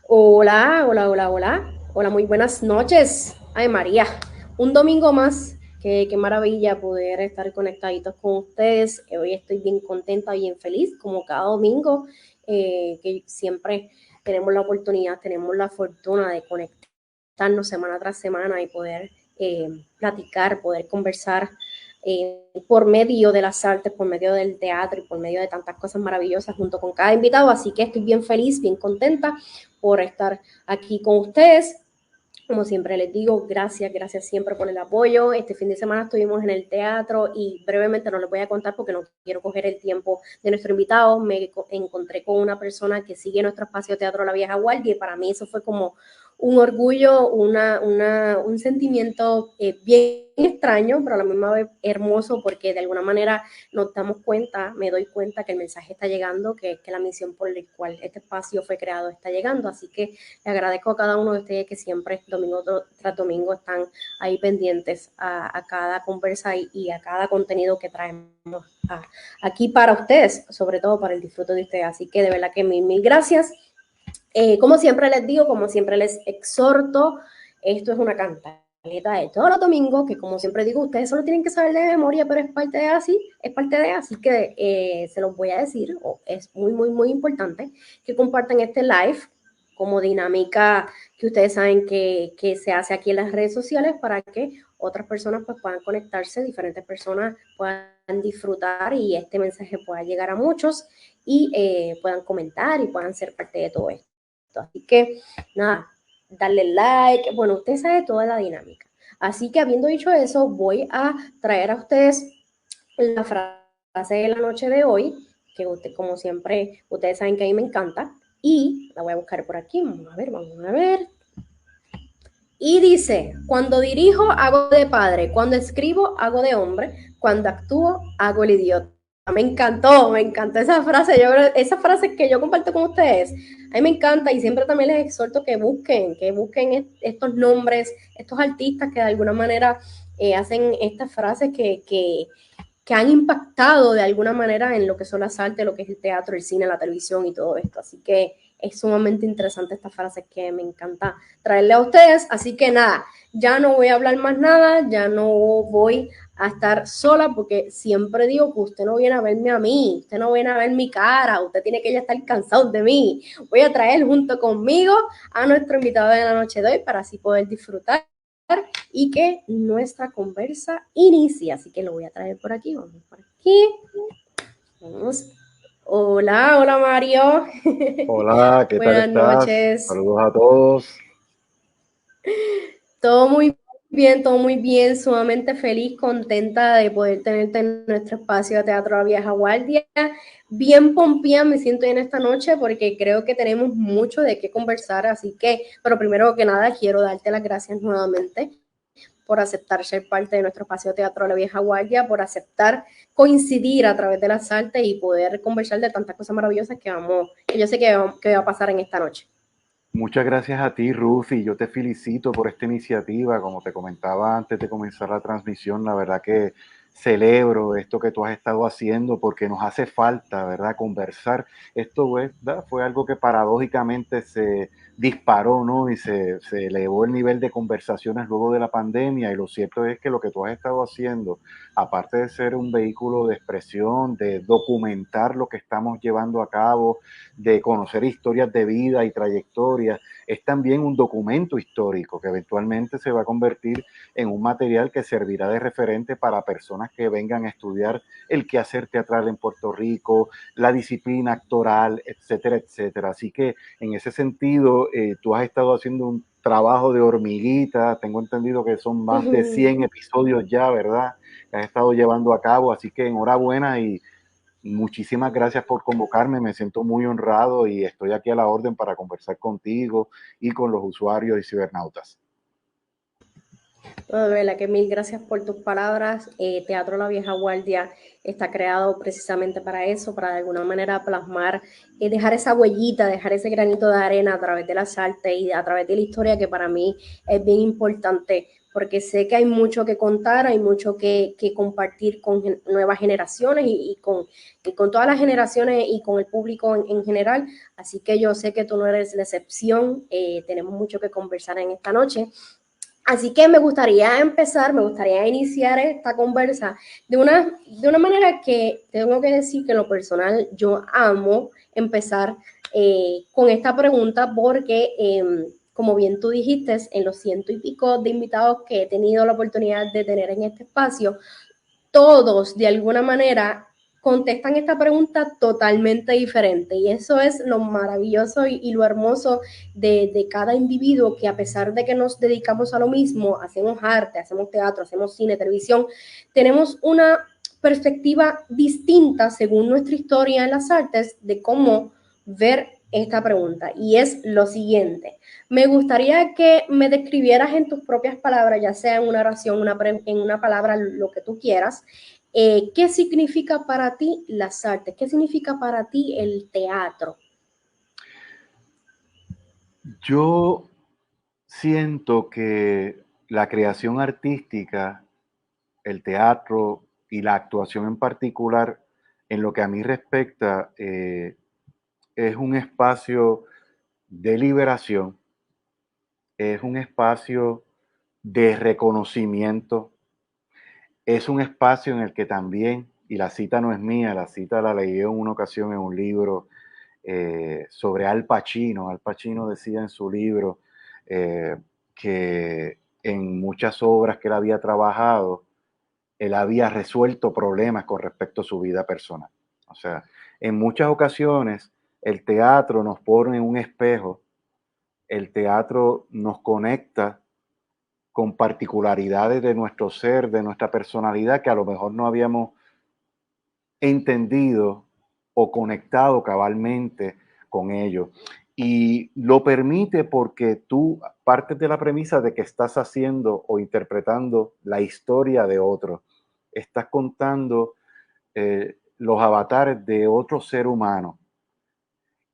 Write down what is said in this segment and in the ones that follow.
Hola, hola, hola, hola. Hola, muy buenas noches. Ay, María, un domingo más. Qué maravilla poder estar conectaditos con ustedes. Hoy estoy bien contenta, bien feliz, como cada domingo, que siempre tenemos la oportunidad, tenemos la fortuna de conectarnos semana tras semana y poder platicar, poder conversar por medio de las artes, por medio del teatro y por medio de tantas cosas maravillosas junto con cada invitado. Así que estoy bien feliz, bien contenta por estar aquí con ustedes. Como siempre les digo, gracias, gracias siempre por el apoyo. Este fin de semana estuvimos en el teatro y brevemente no les voy a contar porque no quiero coger el tiempo de nuestro invitado. Me encontré con una persona que sigue nuestro espacio Teatro La Vieja Guardia y para mí eso fue como un orgullo, un sentimiento bien extraño, pero a la misma vez hermoso porque de alguna manera nos damos cuenta, me doy cuenta que el mensaje está llegando, que la misión por la cual este espacio fue creado está llegando. Así que le agradezco a cada uno de ustedes que siempre, domingo tras domingo, están ahí pendientes a cada conversa y a cada contenido que traemos aquí para ustedes, sobre todo para el disfrute de ustedes. Así que de verdad que mil gracias. Como siempre les digo, como siempre les exhorto, esto es una cantaleta de todos los domingos, que como siempre digo, ustedes solo tienen que saber de memoria, pero es parte de así que se los voy a decir, es muy importante que compartan este live como dinámica que ustedes saben que se hace aquí en las redes sociales para que otras personas pues puedan conectarse, diferentes personas puedan disfrutar y este mensaje pueda llegar a muchos y puedan comentar y puedan ser parte de todo esto. Así que, nada, darle like. Bueno, usted sabe toda la dinámica. Así que, habiendo dicho eso, voy a traer a ustedes la frase de la noche de hoy, que usted, como siempre, ustedes saben que a mí me encanta. Y la voy a buscar por aquí. Vamos a ver, vamos a ver. Y dice, cuando dirijo hago de padre, cuando escribo hago de hombre, cuando actúo hago el idiota. Me encantó esa frase. Esa frase que yo comparto con ustedes, a mí me encanta y siempre también les exhorto que busquen estos nombres, estos artistas que de alguna manera hacen estas frases que han impactado de alguna manera en lo que son las artes, lo que es el teatro, el cine, la televisión y todo esto. Así que es sumamente interesante esta frase que me encanta traerle a ustedes. Así que nada, ya no voy a hablar más nada, ya no voy a estar sola porque siempre digo que usted no viene a verme a mí, usted no viene a ver mi cara, usted tiene que ya estar cansado de mí. Voy a traer junto conmigo a nuestro invitado de la noche de hoy para así poder disfrutar y que nuestra conversa inicie. Así que lo voy a traer por aquí. Vamos por aquí. Vamos. Hola, hola Mario. Hola, ¿qué tal Buenas estás? noches. Saludos a todos. Todo muy bien, todo muy bien. Sumamente feliz, contenta de poder tenerte en nuestro espacio de Teatro La Vieja Guardia. Bien pompía me siento en esta noche porque creo que tenemos mucho de qué conversar. Así que, pero primero que nada, quiero darte las gracias nuevamente por aceptar ser parte de nuestro espacio de Teatro La Vieja Guardia, por aceptar coincidir a través de las artes y poder conversar de tantas cosas maravillosas que yo sé que va a pasar en esta noche. Muchas gracias a ti, Rufi. Yo te felicito por esta iniciativa. Como te comentaba antes de comenzar la transmisión, la verdad que celebro esto que tú has estado haciendo porque nos hace falta, ¿verdad? Conversar. Esto, ¿verdad? Fue algo que paradójicamente se disparó, ¿no? Y se elevó el nivel de conversaciones luego de la pandemia. Y lo cierto es que lo que tú has estado haciendo, aparte de ser un vehículo de expresión, de documentar lo que estamos llevando a cabo, de conocer historias de vida y trayectorias, es también un documento histórico que eventualmente se va a convertir en un material que servirá de referente para personas que vengan a estudiar el quehacer teatral en Puerto Rico, la disciplina actoral, etcétera, etcétera. Así que en ese sentido, tú has estado haciendo un trabajo de hormiguita, tengo entendido que son más de 100 episodios ya, ¿verdad? Que has estado llevando a cabo, así que enhorabuena y muchísimas gracias por convocarme, me siento muy honrado y estoy aquí a la orden para conversar contigo y con los usuarios y cibernautas. No, de verdad que mil gracias por tus palabras. Teatro La Vieja Guardia está creado precisamente para eso, para de alguna manera plasmar, dejar esa huellita, dejar ese granito de arena a través de las artes y a través de la historia que para mí es bien importante porque sé que hay mucho que contar, hay mucho que compartir con nuevas generaciones y con todas las generaciones y con el público en general. Así que yo sé que tú no eres la excepción, tenemos mucho que conversar en esta noche. Así que me gustaría iniciar esta conversa de una manera que tengo que decir que en lo personal yo amo empezar con esta pregunta porque, como bien tú dijiste, en los ciento y pico de invitados que he tenido la oportunidad de tener en este espacio, todos de alguna manera contestan esta pregunta totalmente diferente y eso es lo maravilloso y lo hermoso de cada individuo, que a pesar de que nos dedicamos a lo mismo, hacemos arte, hacemos teatro, hacemos cine, televisión, tenemos una perspectiva distinta según nuestra historia en las artes de cómo ver esta pregunta, y es lo siguiente: me gustaría que me describieras en tus propias palabras, ya sea en una oración, en una palabra, lo que tú quieras, ¿qué significa para ti las artes? ¿Qué significa para ti el teatro? Yo siento que la creación artística, el teatro y la actuación en particular, en lo que a mí respecta, es un espacio de liberación, es un espacio de reconocimiento, es un espacio en el que también, y la cita no es mía, la cita la leí en una ocasión en un libro sobre Al Pacino. Al Pacino decía en su libro eh, que en muchas obras que él había trabajado, él había resuelto problemas con respecto a su vida personal. O sea, en muchas ocasiones el teatro nos pone en un espejo, el teatro nos conecta con particularidades de nuestro ser, de nuestra personalidad, que a lo mejor no habíamos entendido o conectado cabalmente con ello. Y lo permite porque tú partes de la premisa de que estás haciendo o interpretando la historia de otro. Estás contando los avatares de otro ser humano.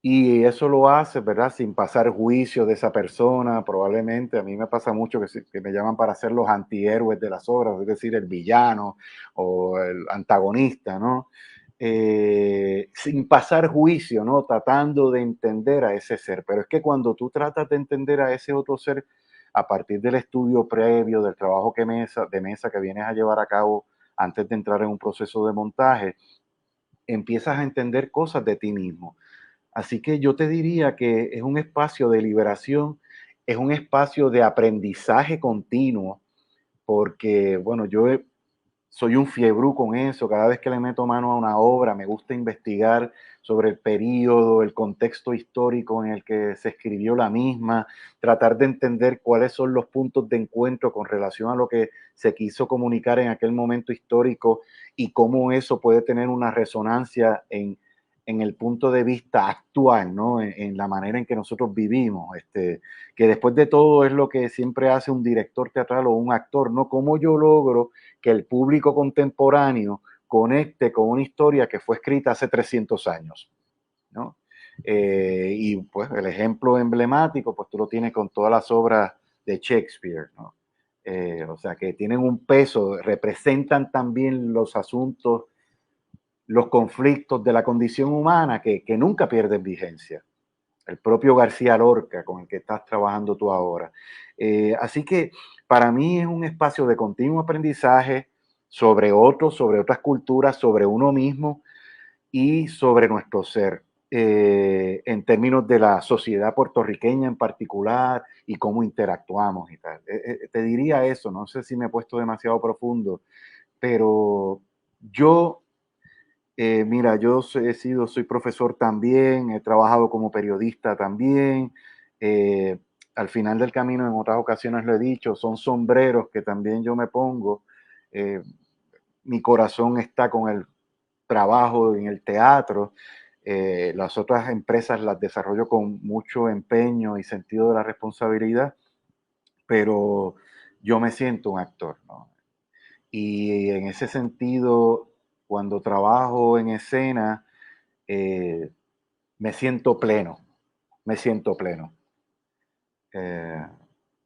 Y eso lo hace, ¿verdad? Sin pasar juicio de esa persona. Probablemente a mí me pasa mucho que me llaman para ser los antihéroes de las obras, es decir, el villano o el antagonista, ¿no? Sin pasar juicio, ¿no? Tratando de entender a ese ser. Pero es que cuando tú tratas de entender a ese otro ser a partir del estudio previo, del trabajo de mesa que vienes a llevar a cabo antes de entrar en un proceso de montaje, empiezas a entender cosas de ti mismo. Así que yo te diría que es un espacio de liberación, es un espacio de aprendizaje continuo, porque, bueno, soy un fiebrú con eso. Cada vez que le meto mano a una obra, me gusta investigar sobre el periodo, el contexto histórico en el que se escribió la misma, tratar de entender cuáles son los puntos de encuentro con relación a lo que se quiso comunicar en aquel momento histórico y cómo eso puede tener una resonancia en el punto de vista actual, ¿no? En la manera en que nosotros vivimos, que después de todo es lo que siempre hace un director teatral o un actor, ¿no? ¿Cómo yo logro que el público contemporáneo conecte con una historia que fue escrita hace 300 años, ¿no? Y pues el ejemplo emblemático, pues tú lo tienes con todas las obras de Shakespeare, ¿no? O sea, que tienen un peso, representan también los asuntos, los conflictos de la condición humana que nunca pierden vigencia. El propio García Lorca, con el que estás trabajando tú ahora. Así que para mí es un espacio de continuo aprendizaje sobre otros, sobre otras culturas, sobre uno mismo y sobre nuestro ser, en términos de la sociedad puertorriqueña en particular y cómo interactuamos y tal. Te diría eso, no sé si me he puesto demasiado profundo, pero yo mira, soy profesor también, he trabajado como periodista también. eh, Al final del camino, en otras ocasiones lo he dicho, son sombreros que también yo me pongo. Eh, Mi corazón está con el trabajo en el teatro. Las otras empresas las desarrollo con mucho empeño y sentido de la responsabilidad, pero yo me siento un actor, ¿no? Y en ese sentido, cuando trabajo en escena, eh, me siento pleno, me siento pleno. Eh,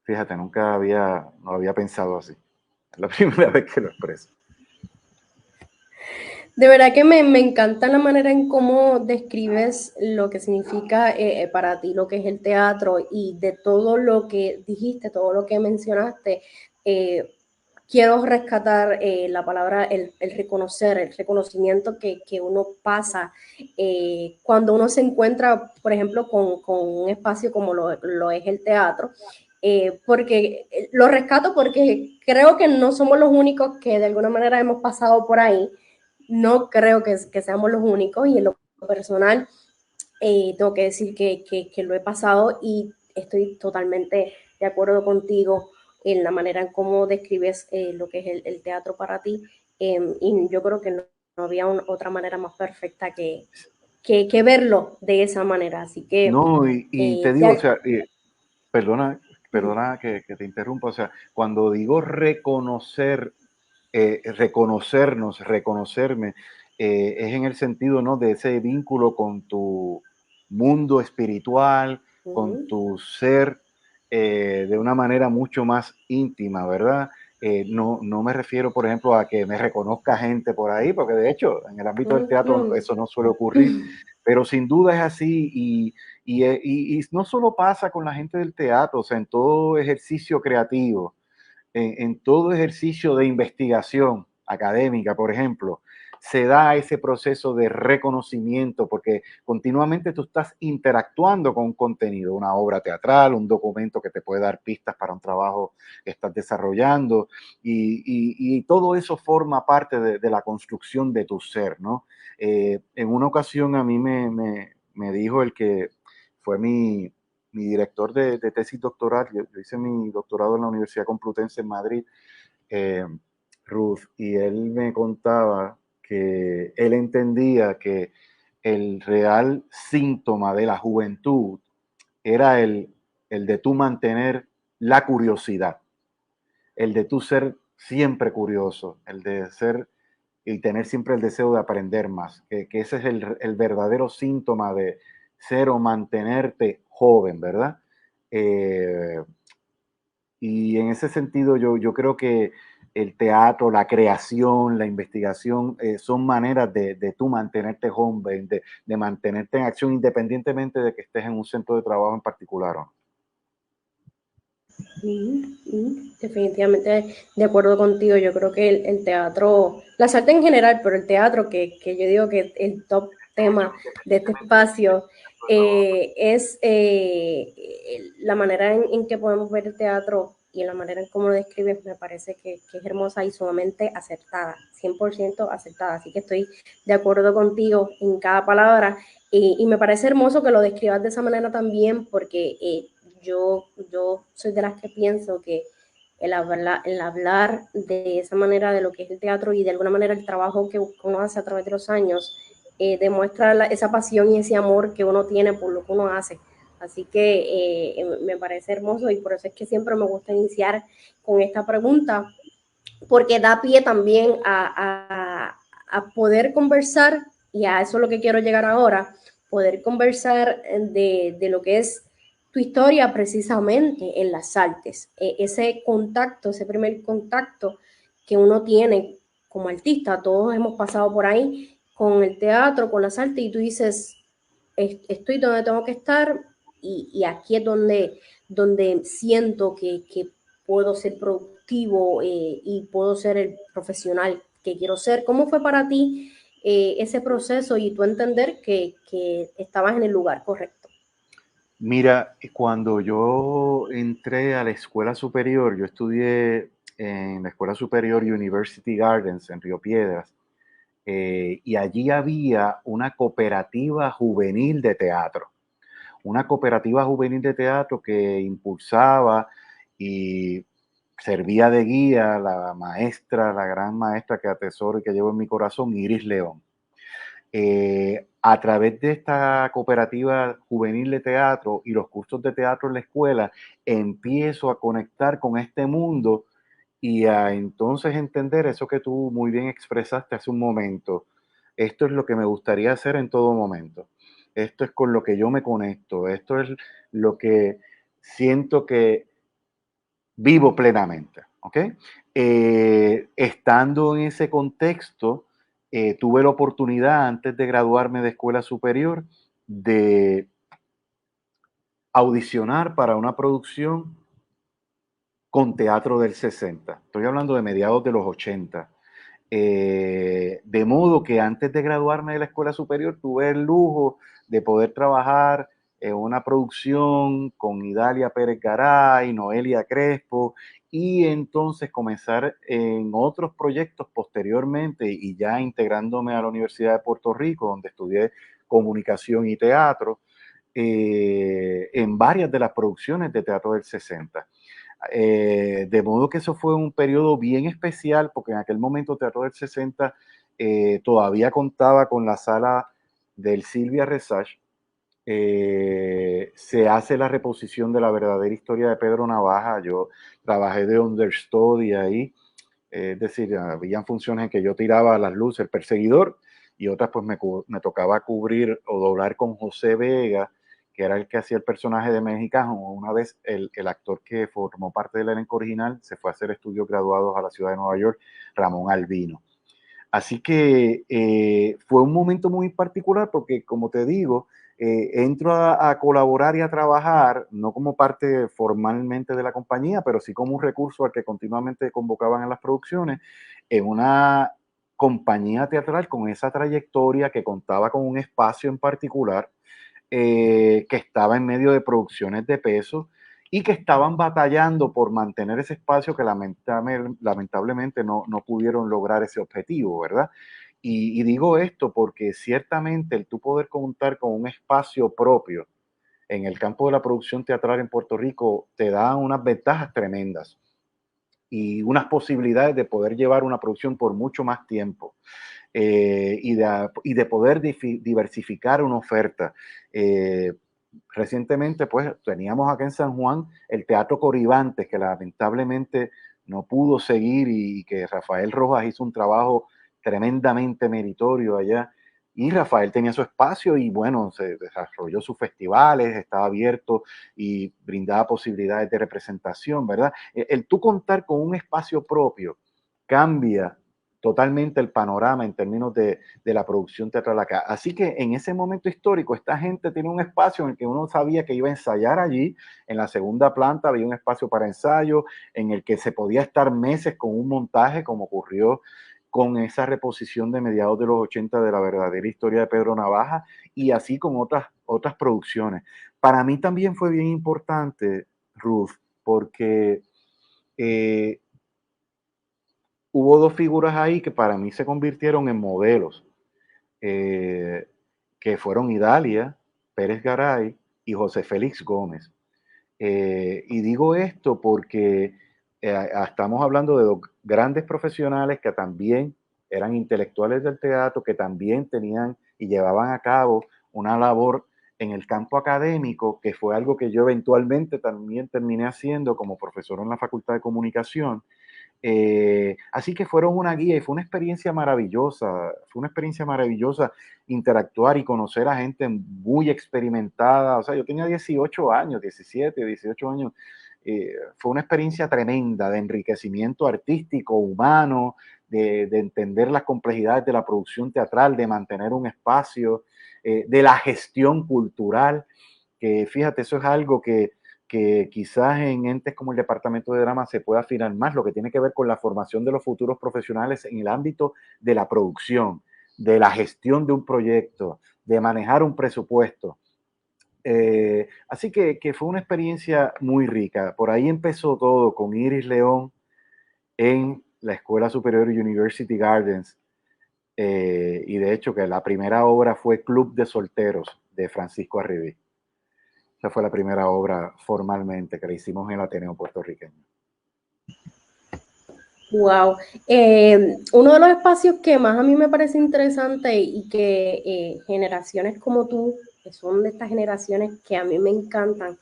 Fíjate, no había pensado así. Es la primera vez que lo expreso. De verdad que me encanta la manera en cómo describes lo que significa para ti lo que es el teatro y de todo lo que dijiste, todo lo que mencionaste. Quiero rescatar la palabra, el reconocer, el reconocimiento que uno pasa cuando uno se encuentra, por ejemplo, con un espacio como lo es el teatro. Porque lo rescato porque creo que no somos los únicos que de alguna manera hemos pasado por ahí. No creo que seamos los únicos y en lo personal tengo que decir que lo he pasado y estoy totalmente de acuerdo contigo en la manera en cómo describes lo que es el teatro para ti. Y yo creo que no había otra manera más perfecta que verlo de esa manera. Así que No, y te digo, o ya... sea, perdona, perdona que te interrumpa, o sea, cuando digo reconocer, reconocernos, reconocerme, es en el sentido, ¿no? De ese vínculo con tu mundo espiritual, con tu ser, de una manera mucho más íntima, ¿verdad? No me refiero, por ejemplo, a que me reconozca gente por ahí, porque de hecho en el ámbito del teatro eso no suele ocurrir, pero sin duda es así y no solo pasa con la gente del teatro, o sea, en todo ejercicio creativo, en todo ejercicio de investigación académica, por ejemplo, se da ese proceso de reconocimiento porque continuamente tú estás interactuando con un contenido, una obra teatral, un documento que te puede dar pistas para un trabajo que estás desarrollando y todo eso forma parte de la construcción de tu ser, ¿no? En una ocasión a mí me dijo el que fue mi director de tesis doctoral, yo hice mi doctorado en la Universidad Complutense en Madrid, eh, Ruth, y él me contaba que él entendía que el real síntoma de la juventud era el de tú mantener la curiosidad, el de tú ser siempre curioso, el de ser y tener siempre el deseo de aprender más, que ese es el verdadero síntoma de ser o mantenerte joven, ¿verdad? Eh, y en ese sentido yo creo que el teatro, la creación, la investigación son maneras de tú mantenerte joven, de mantenerte en acción independientemente de que estés en un centro de trabajo en particular. ¿No? Definitivamente de acuerdo contigo. Yo creo que el teatro, las artes en general, pero el teatro, que yo digo que es el top tema de este espacio, es la manera en que podemos ver el teatro y la manera en cómo lo describes me parece que es hermosa y sumamente acertada, 100% acertada. Así que estoy de acuerdo contigo en cada palabra y me parece hermoso que lo describas de esa manera también porque yo soy de las que pienso que el hablar de esa manera de lo que es el teatro y de alguna manera el trabajo que uno hace a través de los años demuestra esa pasión y ese amor que uno tiene por lo que uno hace. Así que me parece hermoso y por eso es que siempre me gusta iniciar con esta pregunta, porque da pie también a poder conversar, y a eso es lo que quiero llegar ahora, poder conversar de lo que es tu historia precisamente en las artes, ese contacto, ese primer contacto que uno tiene como artista, todos hemos pasado por ahí con el teatro, con las artes, y tú dices, estoy donde tengo que estar y aquí es donde siento que puedo ser productivo y puedo ser el profesional que quiero ser. ¿Cómo fue para ti ese proceso y tú entender que estabas en el lugar correcto? Mira, cuando yo entré a la escuela superior, yo estudié en la Escuela Superior University Gardens en Río Piedras, y allí había una cooperativa juvenil de teatro. Una cooperativa juvenil de teatro que impulsaba y servía de guía la maestra, la gran maestra que atesoro y que llevo en mi corazón, Iris León. A través de esta cooperativa juvenil de teatro y los cursos de teatro en la escuela, empiezo a conectar con este mundo y a entonces entender eso que tú muy bien expresaste hace un momento. Esto es lo que me gustaría hacer en todo momento. Esto es con lo que yo me conecto. Esto es lo que siento que vivo plenamente, ¿ok? Estando en ese contexto, tuve la oportunidad antes de graduarme de escuela superior de audicionar para una producción con teatro del 60. Estoy hablando de mediados de los 80. De modo que antes de graduarme de la escuela superior tuve el lujo de poder trabajar en una producción con Idalia Pérez Garay, Noelia Crespo, y entonces comenzar en otros proyectos posteriormente y ya integrándome a la Universidad de Puerto Rico, donde estudié comunicación y teatro, en varias de las producciones de teatro del 60. De modo que eso fue un periodo bien especial, porque en aquel momento Teatro del 60 todavía contaba con la sala del Silvia Resach. Se hace la reposición de la verdadera historia de Pedro Navaja. Yo trabajé de understudy ahí, es decir, habían funciones en que yo tiraba las luces, el perseguidor, y otras pues me tocaba cubrir o doblar con José Vega, que era el que hacía el personaje de Mexicano. Una vez el actor que formó parte del elenco original se fue a hacer estudios graduados a la ciudad de Nueva York, Ramón Albino. Así que fue un momento muy particular porque, como te digo, entro a colaborar y a trabajar, no como parte formalmente de la compañía, pero sí como un recurso al que continuamente convocaban en las producciones, en una compañía teatral con esa trayectoria que contaba con un espacio en particular, que estaba en medio de producciones de peso y que estaban batallando por mantener ese espacio que lamentablemente no pudieron lograr ese objetivo, ¿verdad? Y digo esto porque ciertamente el tú poder contar con un espacio propio en el campo de la producción teatral en Puerto Rico te da unas ventajas tremendas y unas posibilidades de poder llevar una producción por mucho más tiempo. Y de poder diversificar una oferta. Recientemente, pues, teníamos acá en San Juan el Teatro Coribantes, que lamentablemente no pudo seguir y que Rafael Rojas hizo un trabajo tremendamente meritorio allá. Y Rafael tenía su espacio y bueno, se desarrolló sus festivales, estaba abierto y brindaba posibilidades de representación, ¿verdad? El tú contar con un espacio propio cambia totalmente el panorama en términos de la producción teatral acá. Así que en ese momento histórico, esta gente tiene un espacio en el que uno sabía que iba a ensayar allí. En la segunda planta había un espacio para ensayo, en el que se podía estar meses con un montaje, como ocurrió con esa reposición de mediados de los 80 de la verdadera historia de Pedro Navaja, y así con otras producciones. Para mí también fue bien importante, Ruth, porque eh, hubo dos figuras ahí que para mí se convirtieron en modelos, eh, que fueron Idalia Pérez Garay y José Félix Gómez. Y digo esto porque estamos hablando de dos grandes profesionales que también eran intelectuales del teatro, que también tenían y llevaban a cabo una labor en el campo académico, que fue algo que yo eventualmente también terminé haciendo como profesor en la Facultad de Comunicación. Así que fueron una guía y fue una experiencia maravillosa interactuar y conocer a gente muy experimentada. O sea, yo tenía 18 años, 17, 18 años. Fue una experiencia tremenda de enriquecimiento artístico, humano, de entender las complejidades de la producción teatral, de mantener un espacio, de la gestión cultural, que fíjate, eso es algo que quizás en entes como el Departamento de Drama se pueda afinar más, lo que tiene que ver con la formación de los futuros profesionales en el ámbito de la producción, de la gestión de un proyecto, de manejar un presupuesto. Así que fue una experiencia muy rica. Por ahí empezó todo con Iris León en la Escuela Superior University Gardens. Y de hecho que la primera obra fue Club de Solteros de Francisco Arribí. Esa fue la primera obra formalmente que la hicimos en el Ateneo puertorriqueño. Wow. Uno de los espacios que más a mí me parece interesante y que generaciones como tú, que son de estas generaciones que a mí me encantan,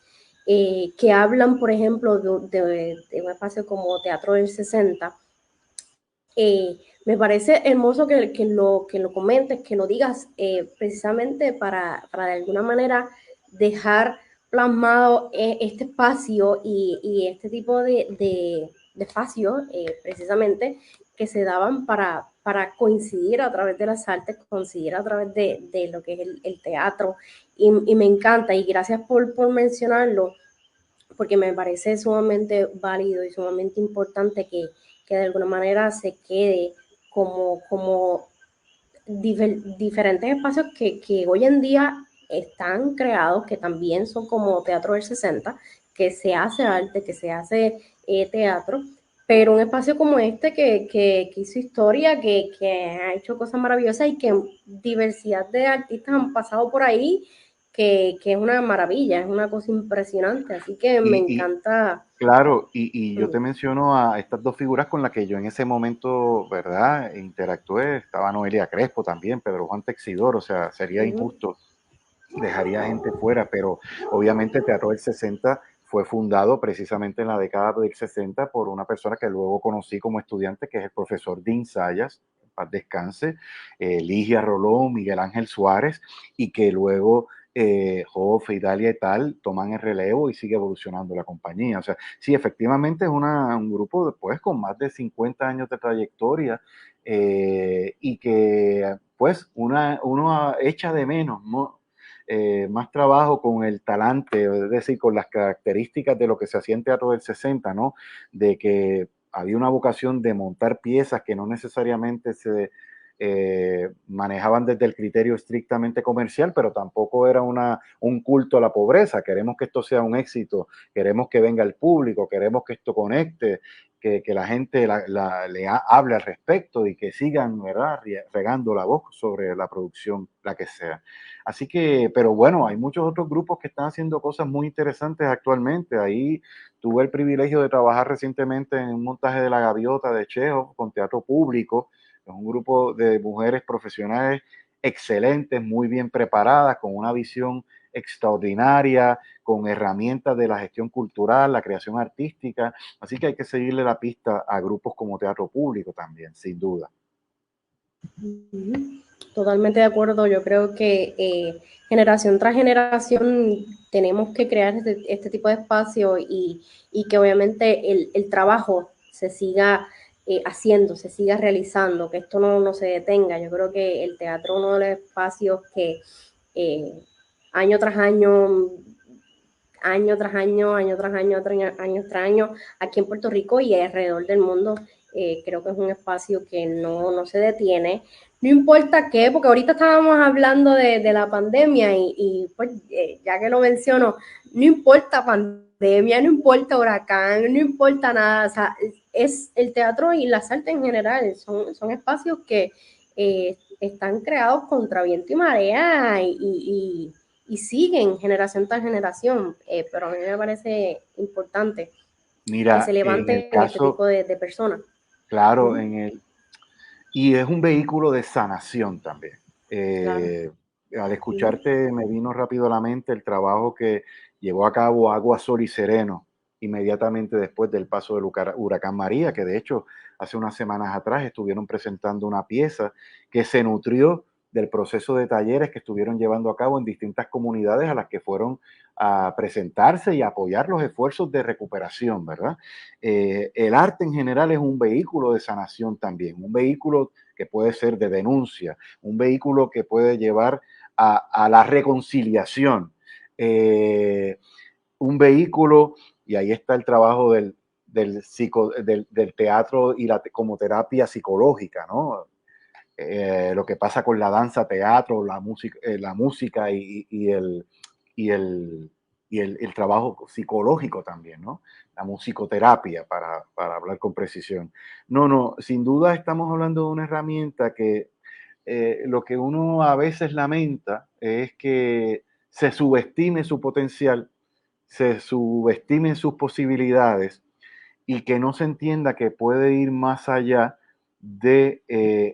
que hablan, por ejemplo, de un espacio como Teatro del 60, me parece hermoso que lo comentes, que lo digas, precisamente para de alguna manera dejar plasmado este espacio y este tipo de espacios, precisamente, que se daban para coincidir a través de las artes, coincidir a través de lo que es el teatro, y me encanta, y gracias por mencionarlo, porque me parece sumamente válido y sumamente importante que de alguna manera se quede como diferentes espacios que hoy en día están creados, que también son como Teatro del 60, que se hace arte, que se hace teatro, pero un espacio como este que hizo historia, que ha hecho cosas maravillosas y que diversidad de artistas han pasado por ahí, que es una maravilla, es una cosa impresionante, así que me Y encanta. claro, y yo te menciono a estas dos figuras con las que yo en ese momento, ¿verdad? Interactué. Estaba Noelia Crespo también, Pedro Juan Texidor, o sea, sería injusto, dejaría gente fuera, pero obviamente Teatro del 60 fue fundado precisamente en la década del 60 por una persona que luego conocí como estudiante, que es el profesor Dean Sayas, en paz descanse, Ligia Rolón, Miguel Ángel Suárez, y que luego Jofe, Idalia y tal toman el relevo y sigue evolucionando la compañía. O sea, sí, efectivamente es un grupo después con más de 50 años de trayectoria, y que pues uno echa de menos, ¿no? Más trabajo con el talante, es decir, con las características de lo que se hacía en teatro del 60, ¿no? De que había una vocación de montar piezas que no necesariamente se manejaban desde el criterio estrictamente comercial, pero tampoco era un culto a la pobreza. Queremos que esto sea un éxito, queremos que venga el público, queremos que esto conecte, que la gente hable al respecto y que sigan, ¿verdad?, regando la voz sobre la producción, la que sea. Así que, pero bueno, hay muchos otros grupos que están haciendo cosas muy interesantes actualmente. Ahí tuve el privilegio de trabajar recientemente en un montaje de La Gaviota de Chekhov con teatro público. Es un grupo de mujeres profesionales excelentes, muy bien preparadas, con una visión extraordinaria, con herramientas de la gestión cultural, la creación artística. Así que hay que seguirle la pista a grupos como Teatro Público también, sin duda. Totalmente de acuerdo. Yo creo que generación tras generación tenemos que crear este tipo de espacio y que obviamente el trabajo se siga haciendo, se siga realizando, que esto no se detenga. Yo creo que el teatro es uno de los espacios que eh, año tras año, año tras año, año tras año, año tras año, aquí en Puerto Rico y alrededor del mundo, creo que es un espacio que no se detiene. No importa qué, porque ahorita estábamos hablando de la pandemia y pues, ya que lo menciono, no importa pandemia, no importa huracán, no importa nada, o sea, es el teatro y las artes en general, son espacios que están creados contra viento y marea y siguen generación tras generación, pero a mí me parece importante que se Mira, en el levanten este caso, tipo de personas. claro, ¿Mm? y es un vehículo de sanación también. Claro. Al ¿Mm? escucharte me vino rápido a la mente el trabajo que llevó a cabo Agua, Sol y Sereno inmediatamente después del paso del huracán María, que de hecho hace unas semanas atrás estuvieron presentando una pieza que se nutrió del proceso de talleres que estuvieron llevando a cabo en distintas comunidades a las que fueron a presentarse y a apoyar los esfuerzos de recuperación, ¿verdad? El arte en general es un vehículo de sanación también, un vehículo que puede ser de denuncia, un vehículo que puede llevar a la reconciliación, un vehículo, y ahí está el trabajo del teatro y como terapia psicológica, ¿no? Lo que pasa con la danza, teatro, la música y el, el trabajo psicológico también, ¿no? La musicoterapia, para hablar con precisión. No, sin duda estamos hablando de una herramienta que lo que uno a veces lamenta es que se subestime su potencial, se subestimen sus posibilidades y que no se entienda que puede ir más allá de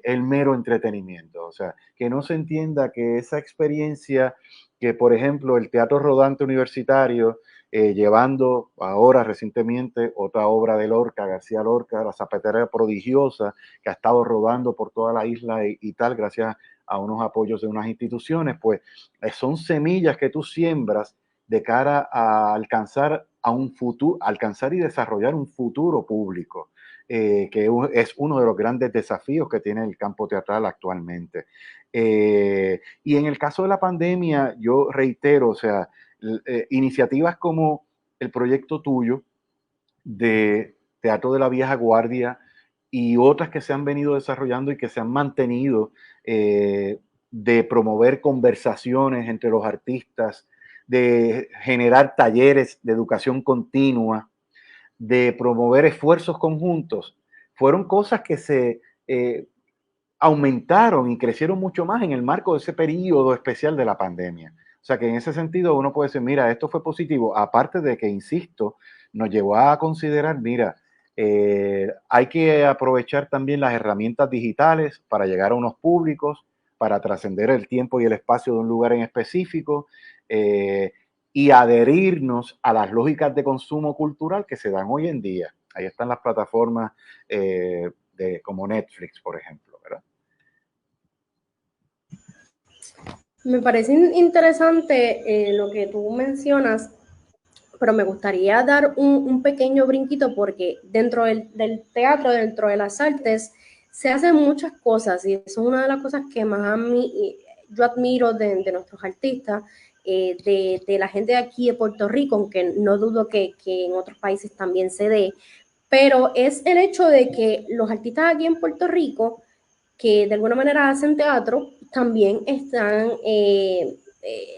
el mero entretenimiento. O sea, que no se entienda que esa experiencia que, por ejemplo, el Teatro Rodante Universitario, llevando ahora recientemente otra obra de Lorca, García Lorca, La Zapatera Prodigiosa, que ha estado rodando por toda la isla y tal, gracias a unos apoyos de unas instituciones, pues son semillas que tú siembras de cara a alcanzar alcanzar y desarrollar un futuro público, que es uno de los grandes desafíos que tiene el campo teatral actualmente. Y en el caso de la pandemia, yo reitero, o sea, iniciativas como el proyecto tuyo de Teatro de la Vieja Guardia y otras que se han venido desarrollando y que se han mantenido, de promover conversaciones entre los artistas, de generar talleres de educación continua, de promover esfuerzos conjuntos, fueron cosas que se aumentaron y crecieron mucho más en el marco de ese periodo especial de la pandemia. O sea que en ese sentido uno puede decir, mira, esto fue positivo, aparte de que, insisto, nos llevó a considerar, mira, hay que aprovechar también las herramientas digitales para llegar a unos públicos, para trascender el tiempo y el espacio de un lugar en específico, y adherirnos a las lógicas de consumo cultural que se dan hoy en día. Ahí están las plataformas como Netflix, por ejemplo, ¿verdad? Me parece interesante lo que tú mencionas, pero me gustaría dar un pequeño brinquito porque dentro del teatro, dentro de las artes, se hacen muchas cosas y eso es una de las cosas que más a mí, yo admiro de nuestros artistas, de la gente de aquí de Puerto Rico, aunque no dudo que en otros países también se dé, pero es el hecho de que los artistas aquí en Puerto Rico que de alguna manera hacen teatro, también están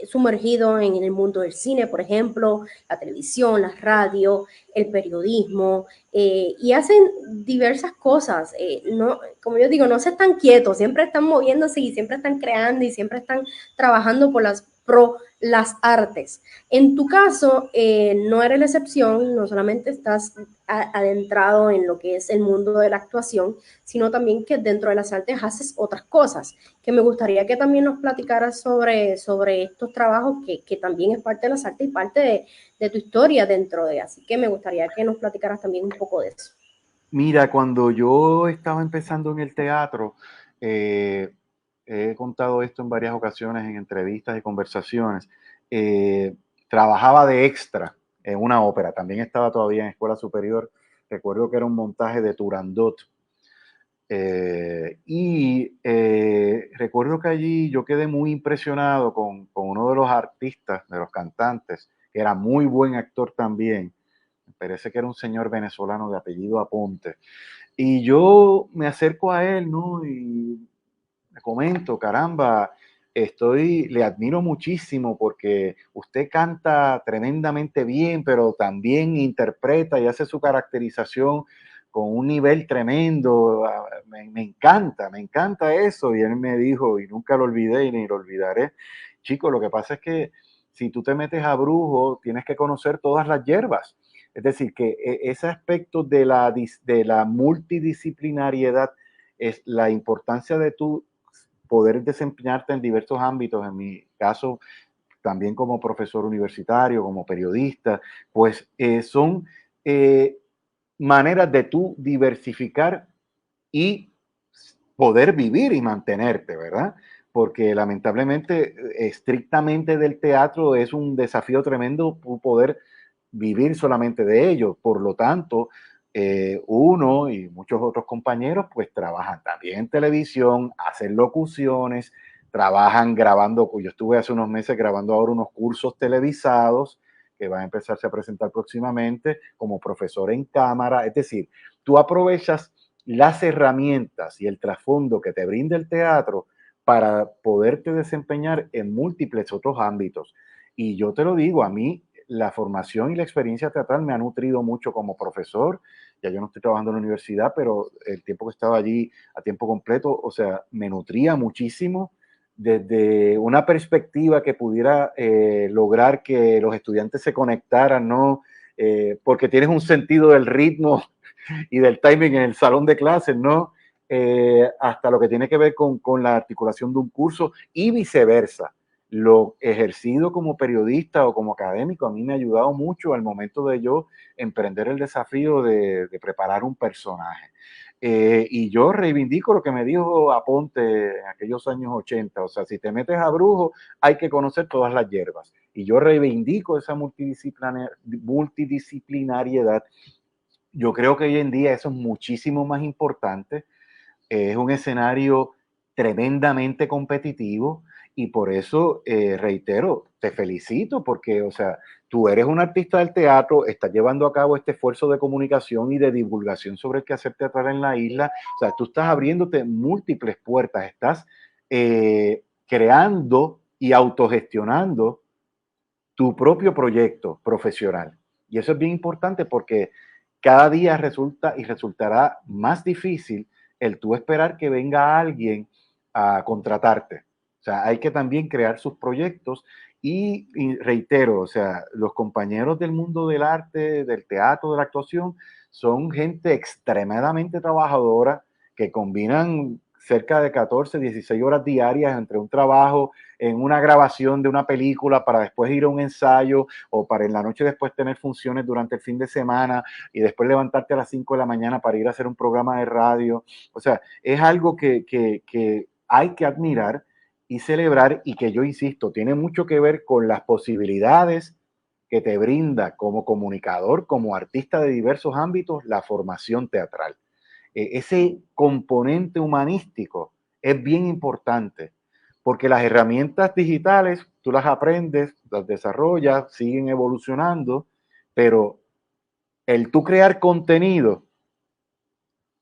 sumergidos en el mundo del cine, por ejemplo, la televisión, la radio, el periodismo, y hacen diversas cosas. No, como yo digo, no se están quietos, siempre están moviéndose y siempre están creando y siempre están trabajando por las artes. En tu caso, no eres la excepción, no solamente estás adentrado en lo que es el mundo de la actuación, sino también que dentro de las artes haces otras cosas, que me gustaría que también nos platicaras sobre estos trabajos que también es parte de las artes y parte de tu historia dentro de, así que me gustaría que nos platicaras también un poco de eso. Mira, cuando yo estaba empezando en el teatro, eh, he contado esto en varias ocasiones en entrevistas y conversaciones, trabajaba de extra en una ópera, también estaba todavía en escuela superior, recuerdo que era un montaje de Turandot, recuerdo que allí yo quedé muy impresionado con uno de los artistas, de los cantantes, que era muy buen actor también, me parece que era un señor venezolano de apellido Aponte, y yo me acerco a él, ¿no? Y le comento, caramba, le admiro muchísimo porque usted canta tremendamente bien, pero también interpreta y hace su caracterización con un nivel tremendo. Me encanta eso. Y él me dijo, y nunca lo olvidé y ni lo olvidaré, chico, lo que pasa es que si tú te metes a brujo, tienes que conocer todas las hierbas. Es decir, que ese aspecto de la multidisciplinariedad es la importancia de tu poder desempeñarte en diversos ámbitos, en mi caso también como profesor universitario, como periodista, pues son maneras de tú diversificar y poder vivir y mantenerte, ¿verdad? Porque lamentablemente, estrictamente del teatro es un desafío tremendo poder vivir solamente de ello. Por lo tanto, uno y muchos otros compañeros pues trabajan también en televisión, hacen locuciones, trabajan grabando, yo estuve hace unos meses grabando ahora unos cursos televisados que van a empezarse a presentar próximamente como profesor en cámara, es decir, tú aprovechas las herramientas y el trasfondo que te brinda el teatro para poderte desempeñar en múltiples otros ámbitos. Y yo te lo digo, a mí la formación y la experiencia teatral me ha nutrido mucho como profesor. Ya yo no estoy trabajando en la universidad, pero el tiempo que estaba allí a tiempo completo, o sea, me nutría muchísimo desde una perspectiva que pudiera lograr que los estudiantes se conectaran, ¿no? Porque tienes un sentido del ritmo y del timing en el salón de clases, ¿no? Hasta lo que tiene que ver con la articulación de un curso y viceversa. Lo ejercido como periodista o como académico a mí me ha ayudado mucho al momento de yo emprender el desafío de preparar un personaje. Y yo reivindico lo que me dijo Aponte en aquellos años 80, o sea, si te metes a brujo, hay que conocer todas las hierbas. Y yo reivindico esa multidisciplinariedad. Yo creo que hoy en día eso es muchísimo más importante. Es un escenario tremendamente competitivo y por eso, reitero, te felicito porque, o sea, tú eres un artista del teatro, estás llevando a cabo este esfuerzo de comunicación y de divulgación sobre el quehacer teatral en la isla, o sea, tú estás abriéndote múltiples puertas, estás creando y autogestionando tu propio proyecto profesional. Y eso es bien importante porque cada día resulta y resultará más difícil el tú esperar que venga alguien a contratarte. O sea, hay que también crear sus proyectos y reitero, o sea, los compañeros del mundo del arte, del teatro, de la actuación, son gente extremadamente trabajadora que combinan cerca de 14, 16 horas diarias entre un trabajo en una grabación de una película para después ir a un ensayo o para en la noche después tener funciones durante el fin de semana y después levantarte a las 5 de la mañana para ir a hacer un programa de radio. O sea, es algo que hay que admirar y celebrar y que yo insisto, tiene mucho que ver con las posibilidades que te brinda como comunicador, como artista de diversos ámbitos, la formación teatral. Ese componente humanístico es bien importante porque las herramientas digitales tú las aprendes, las desarrollas, siguen evolucionando, pero el tú crear contenido,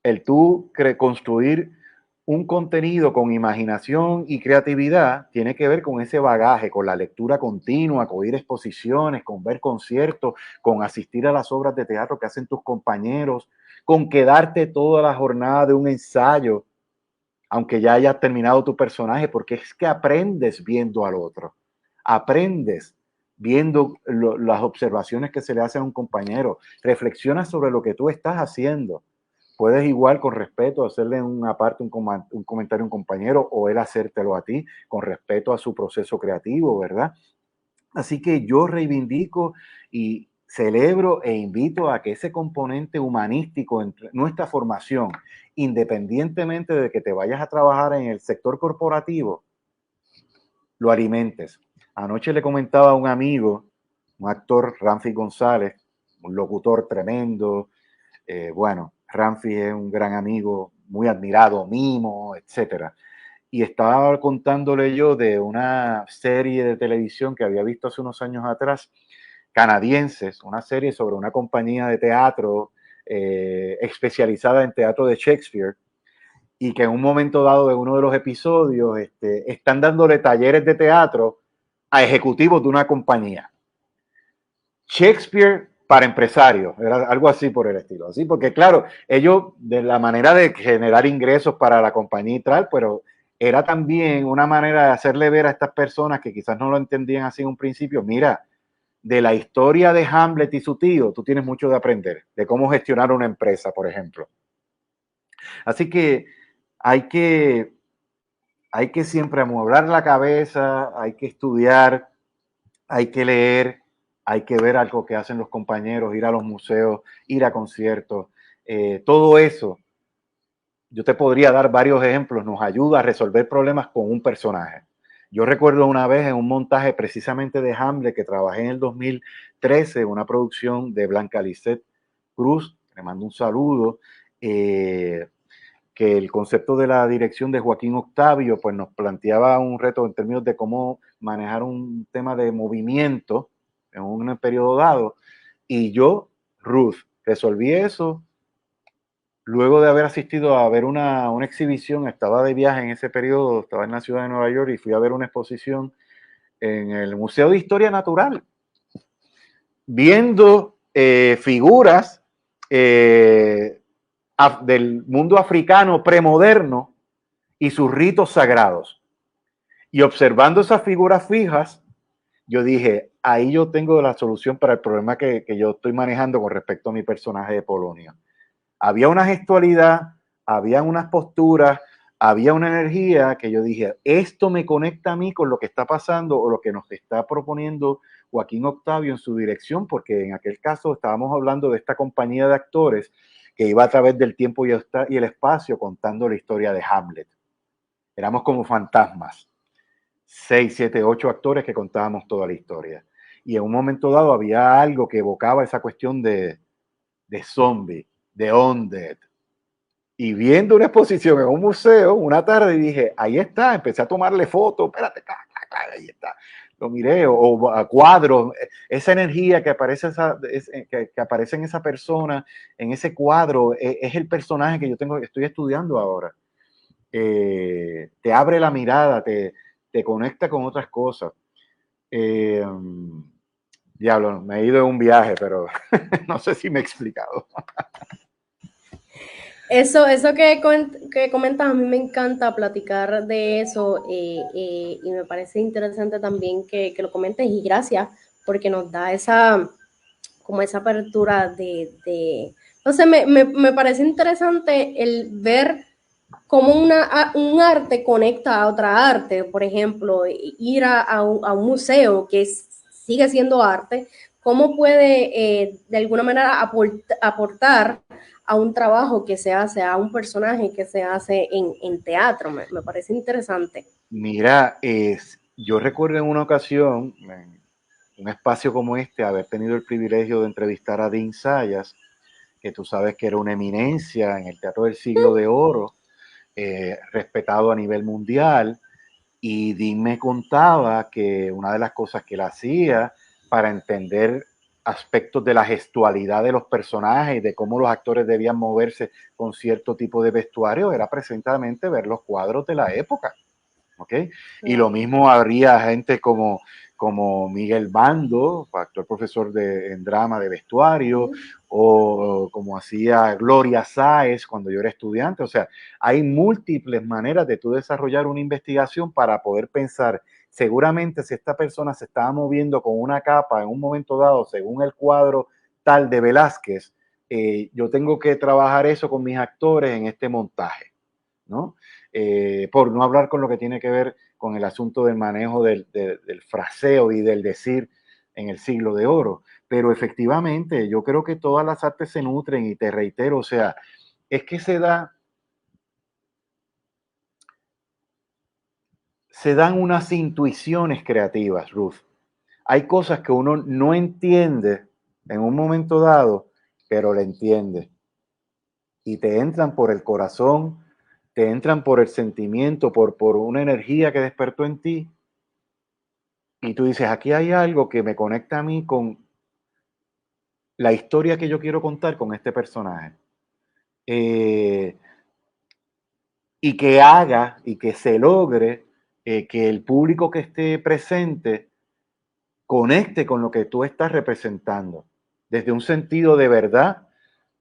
el tú construir un contenido con imaginación y creatividad tiene que ver con ese bagaje, con la lectura continua, con ir a exposiciones, con ver conciertos, con asistir a las obras de teatro que hacen tus compañeros, con quedarte toda la jornada de un ensayo, aunque ya hayas terminado tu personaje, porque es que aprendes viendo al otro, aprendes viendo las observaciones que se le hacen a un compañero, reflexionas sobre lo que tú estás haciendo. Puedes igual con respeto hacerle una parte, un comentario a un compañero o él hacértelo a ti con respeto a su proceso creativo, ¿verdad? Así que yo reivindico y celebro e invito a que ese componente humanístico en nuestra formación, independientemente de que te vayas a trabajar en el sector corporativo, lo alimentes. Anoche le comentaba a un amigo, un actor, Ramfi González, un locutor tremendo. Bueno, Ramfi es un gran amigo, muy admirado, mimo, etcétera. Y estaba contándole yo de una serie de televisión que había visto hace unos años atrás, canadienses, una serie sobre una compañía de teatro especializada en teatro de Shakespeare y que en un momento dado de uno de los episodios están dándole talleres de teatro a ejecutivos de una compañía. Shakespeare para empresarios, era algo así por el estilo, así porque claro, ellos de la manera de generar ingresos para la compañía y tal, pero era también una manera de hacerle ver a estas personas que quizás no lo entendían así en un principio, mira, de la historia de Hamlet y su tío, tú tienes mucho de aprender, de cómo gestionar una empresa, por ejemplo. Así que hay que, hay que siempre amueblar la cabeza, hay que estudiar, hay que leer, hay que ver algo que hacen los compañeros, ir a los museos, ir a conciertos, todo eso. Yo te podría dar varios ejemplos, nos ayuda a resolver problemas con un personaje. Yo recuerdo una vez en un montaje precisamente de Hamlet que trabajé en el 2013, una producción de Blanca Lisset Cruz, le mando un saludo, que el concepto de la dirección de Joaquín Octavio pues nos planteaba un reto en términos de cómo manejar un tema de movimiento en un periodo dado. Y yo, Ruth, resolví eso luego de haber asistido a ver una exhibición. Estaba de viaje en ese periodo, estaba en la ciudad de Nueva York y fui a ver una exposición en el Museo de Historia Natural, viendo figuras del mundo africano premoderno y sus ritos sagrados. Y observando esas figuras fijas, yo dije, ahí yo tengo la solución para el problema que yo estoy manejando con respecto a mi personaje de Polonio. Había una gestualidad, había unas posturas, había una energía que yo dije, esto me conecta a mí con lo que está pasando o lo que nos está proponiendo Joaquín Octavio en su dirección, porque en aquel caso estábamos hablando de esta compañía de actores que iba a través del tiempo y el espacio contando la historia de Hamlet. Éramos como fantasmas, 6, 7, 8 actores que contábamos toda la historia. Y en un momento dado había algo que evocaba esa cuestión de zombie, de undead. Y viendo una exposición en un museo una tarde dije, ahí está, empecé a tomarle fotos, espérate, ahí está. Lo miré, o a cuadros, esa energía que aparece, que aparece en esa persona, en ese cuadro, es el personaje que yo estoy estudiando ahora. Te abre la mirada, te conecta con otras cosas. Eh, Diablo, me he ido en un viaje, pero no sé si me he explicado. Eso que comentas, a mí me encanta platicar de eso y me parece interesante también que lo comentes y gracias porque nos da como esa apertura no sé, me parece interesante el ver cómo un arte conecta a otra arte, por ejemplo, ir a un museo sigue siendo arte, cómo puede de alguna manera aportar a un trabajo que se hace, a un personaje que se hace en teatro. Me parece interesante. Mira, yo recuerdo en una ocasión, en un espacio como este, haber tenido el privilegio de entrevistar a Dean Zayas, que tú sabes que era una eminencia en el Teatro del Siglo de Oro, respetado a nivel mundial, y Dean me contaba que una de las cosas que él hacía para entender aspectos de la gestualidad de los personajes y de cómo los actores debían moverse con cierto tipo de vestuario era precisamente ver los cuadros de la época. ¿Okay? Y lo mismo habría gente como Miguel Bando, actor profesor en drama de vestuario, o como hacía Gloria Sáez cuando yo era estudiante. O sea, hay múltiples maneras de tú desarrollar una investigación para poder pensar, seguramente si esta persona se estaba moviendo con una capa en un momento dado, según el cuadro tal de Velázquez, yo tengo que trabajar eso con mis actores en este montaje, ¿no? Por no hablar con lo que tiene que ver con el asunto del manejo del fraseo y del decir en el siglo de oro. Pero efectivamente, yo creo que todas las artes se nutren y te reitero, o sea, es que se dan unas intuiciones creativas, Ruth. Hay cosas que uno no entiende en un momento dado, pero le entiende. Y te entran por el corazón, te entran por el sentimiento, por una energía que despertó en ti. Y tú dices, aquí hay algo que me conecta a mí con la historia que yo quiero contar con este personaje. Eh, y que haga y que se logre que el público que esté presente conecte con lo que tú estás representando, desde un sentido de verdad,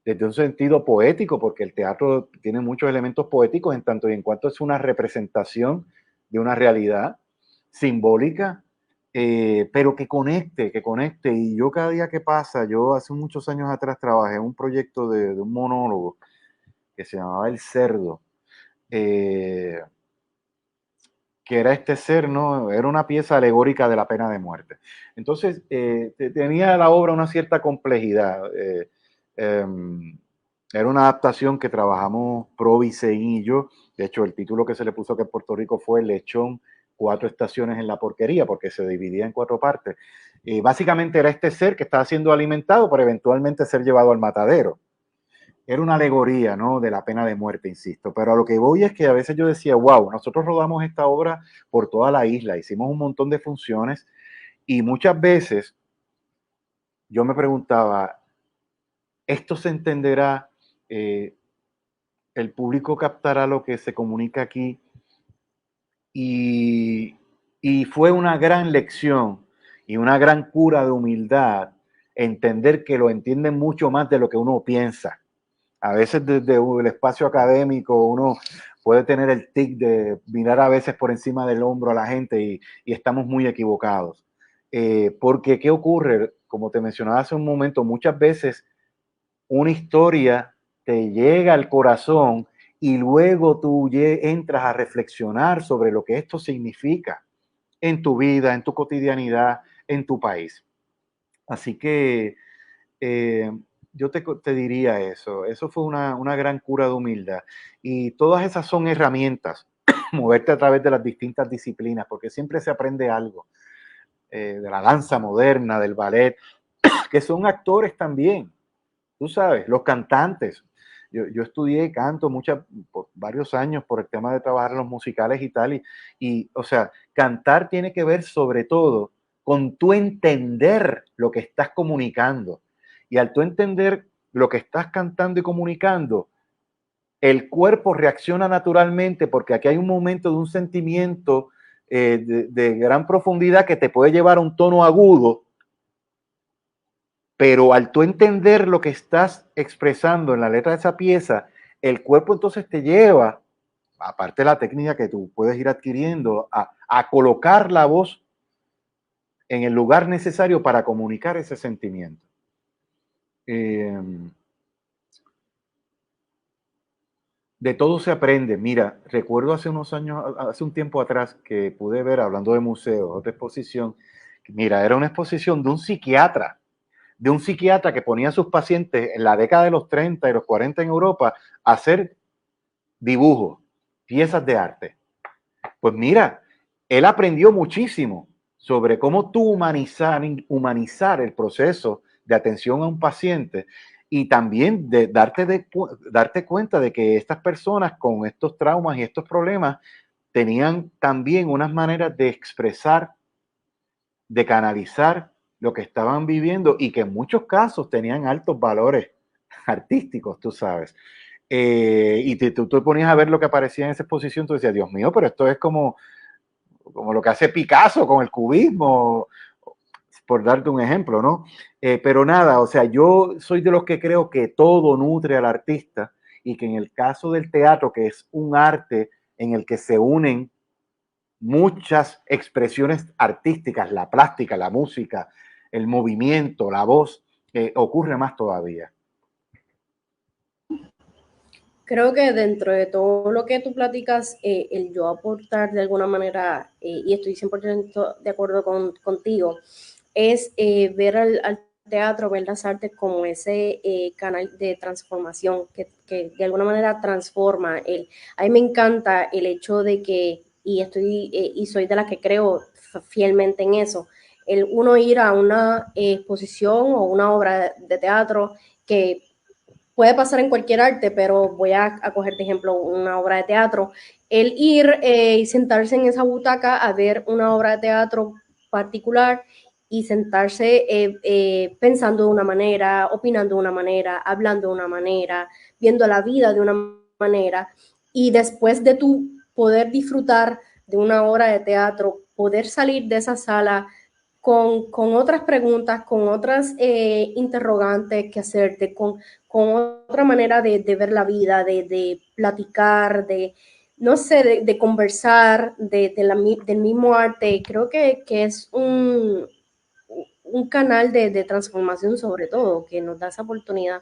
desde un sentido poético, porque el teatro tiene muchos elementos poéticos en tanto y en cuanto es una representación de una realidad simbólica, pero que conecte, que conecte. Y yo cada día que pasa, yo hace muchos años atrás trabajé en un proyecto de un monólogo que se llamaba El Cerdo, eh, que era este ser, ¿no? Era una pieza alegórica de la pena de muerte. Entonces, tenía la obra una cierta complejidad. Era una adaptación que trabajamos Provice y yo. De hecho, el título que se le puso aquí en Puerto Rico fue Lechón, 4 estaciones en la porquería, porque se dividía en 4 partes. Básicamente era este ser que estaba siendo alimentado para eventualmente ser llevado al matadero. Era una alegoría, ¿no? De la pena de muerte, insisto. Pero a lo que voy es que a veces yo decía, wow, nosotros rodamos esta obra por toda la isla, hicimos un montón de funciones y muchas veces yo me preguntaba, ¿esto se entenderá? Eh, ¿El público captará lo que se comunica aquí? Y, y fue una gran lección y una gran cura de humildad entender que lo entienden mucho más de lo que uno piensa. A veces desde el espacio académico uno puede tener el tic de mirar a veces por encima del hombro a la gente y estamos muy equivocados. Porque, ¿qué ocurre? Como te mencionaba hace un momento, muchas veces una historia te llega al corazón y luego tú entras a reflexionar sobre lo que esto significa en tu vida, en tu cotidianidad, en tu país. Así que te diría eso. Eso fue una gran cura de humildad. Y todas esas son herramientas, moverte a través de las distintas disciplinas, porque siempre se aprende algo. De la danza moderna, del ballet, que son actores también. Tú sabes, los cantantes. Yo estudié canto por varios años por el tema de trabajar en los musicales y tal. O sea, cantar tiene que ver sobre todo con tú entender lo que estás comunicando. Y al tú entender lo que estás cantando y comunicando, el cuerpo reacciona naturalmente porque aquí hay un momento de un sentimiento de gran profundidad que te puede llevar a un tono agudo, pero al tú entender lo que estás expresando en la letra de esa pieza, el cuerpo entonces te lleva, aparte de la técnica que tú puedes ir adquiriendo, a colocar la voz en el lugar necesario para comunicar ese sentimiento. De todo se aprende. Mira, recuerdo hace unos años, hace un tiempo atrás, que pude ver, hablando de museos, otra exposición. Mira, era una exposición de un psiquiatra que ponía a sus pacientes en la década de los 30 y los 40 en Europa a hacer dibujos, piezas de arte. Pues mira, él aprendió muchísimo sobre cómo tú humanizar el proceso de atención a un paciente y también de darte cuenta de que estas personas con estos traumas y estos problemas tenían también unas maneras de expresar, de canalizar lo que estaban viviendo y que en muchos casos tenían altos valores artísticos, tú sabes. Y tú te ponías a ver lo que aparecía en esa exposición, tú decías, Dios mío, pero esto es como lo que hace Picasso con el cubismo, por darte un ejemplo, ¿no? Pero nada, o sea, yo soy de los que creo que todo nutre al artista y que en el caso del teatro, que es un arte en el que se unen muchas expresiones artísticas, la plástica, la música, el movimiento, la voz, ocurre más todavía. Creo que dentro de todo lo que tú platicas, el yo aportar de alguna manera, y estoy 100% de acuerdo contigo, es ver al teatro, ver las artes como ese canal de transformación que de alguna manera transforma. A mí me encanta el hecho de que, y soy de las que creo fielmente en eso, el uno ir a una exposición o una obra de teatro que puede pasar en cualquier arte, pero voy a coger de ejemplo una obra de teatro, el ir y sentarse en esa butaca a ver una obra de teatro particular y sentarse pensando de una manera, opinando de una manera, hablando de una manera, viendo la vida de una manera, y después de tu poder disfrutar de una obra de teatro, poder salir de esa sala con otras preguntas, con otras interrogantes que hacerte, con otra manera de ver la vida, de platicar, no sé, de conversar, del mismo arte. Creo que es un canal de transformación sobre todo, que nos da esa oportunidad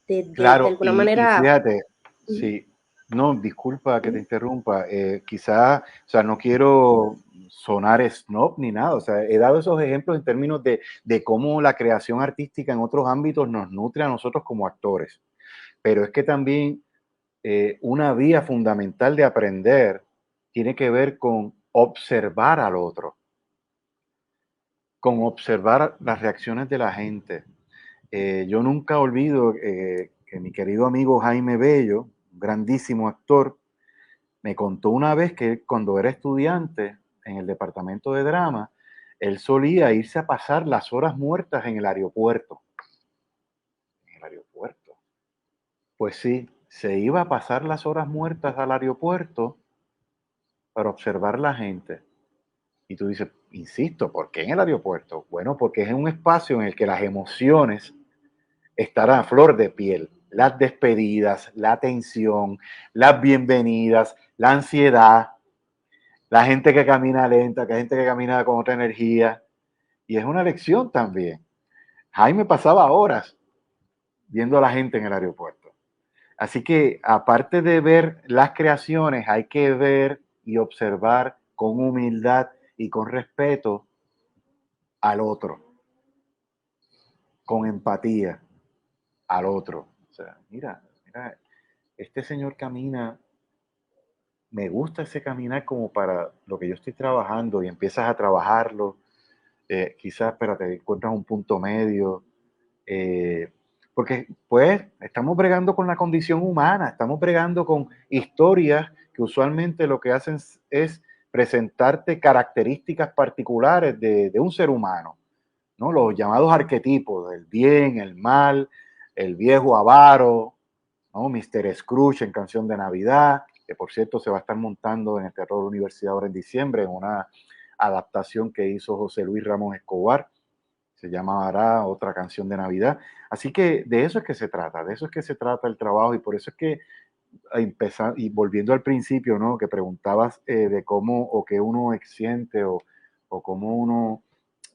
de Claro, alguna y manera. fíjate, sí, no, disculpa que te interrumpa, quizá, o sea, no quiero sonar snob ni nada, o sea, he dado esos ejemplos en términos de cómo la creación artística en otros ámbitos nos nutre a nosotros como actores, pero es que también una vía fundamental de aprender tiene que ver con observar al otro, con observar las reacciones de la gente. Yo nunca olvido que mi querido amigo Jaime Bello, un grandísimo actor, me contó una vez que cuando era estudiante en el departamento de drama, él solía irse a pasar las horas muertas en el aeropuerto. En el aeropuerto. Pues sí, se iba a pasar las horas muertas al aeropuerto para observar la gente. Y tú dices, insisto, ¿por qué en el aeropuerto? Bueno, porque es un espacio en el que las emociones estarán a flor de piel. Las despedidas, la tensión, las bienvenidas, la ansiedad, la gente que camina lenta, que hay gente que camina con otra energía. Y es una lección también. Jaime pasaba horas viendo a la gente en el aeropuerto. Así que aparte de ver las creaciones, hay que ver y observar con humildad y con respeto al otro, con empatía. al otro. O sea, mira, este señor camina, me gusta ese caminar como para lo que yo estoy trabajando y empiezas a trabajarlo. Quizás, espérate, encuentras un punto medio. eh, Porque pues estamos bregando con la condición humana, estamos bregando con historias que usualmente lo que hacen es presentarte características particulares de un ser humano, ¿no? Los llamados arquetipos, el bien, el mal, el viejo avaro, ¿no? Mr. Scrooge en Canción de Navidad, que por cierto se va a estar montando en el Teatro de la Universidad ahora en diciembre, en una adaptación que hizo José Luis Ramos Escobar, se llamará Otra Canción de Navidad. Así que de eso es que se trata, de eso es que se trata el trabajo y por eso es que empezar, y volviendo al principio, ¿no? Que preguntabas de cómo o qué uno siente o cómo uno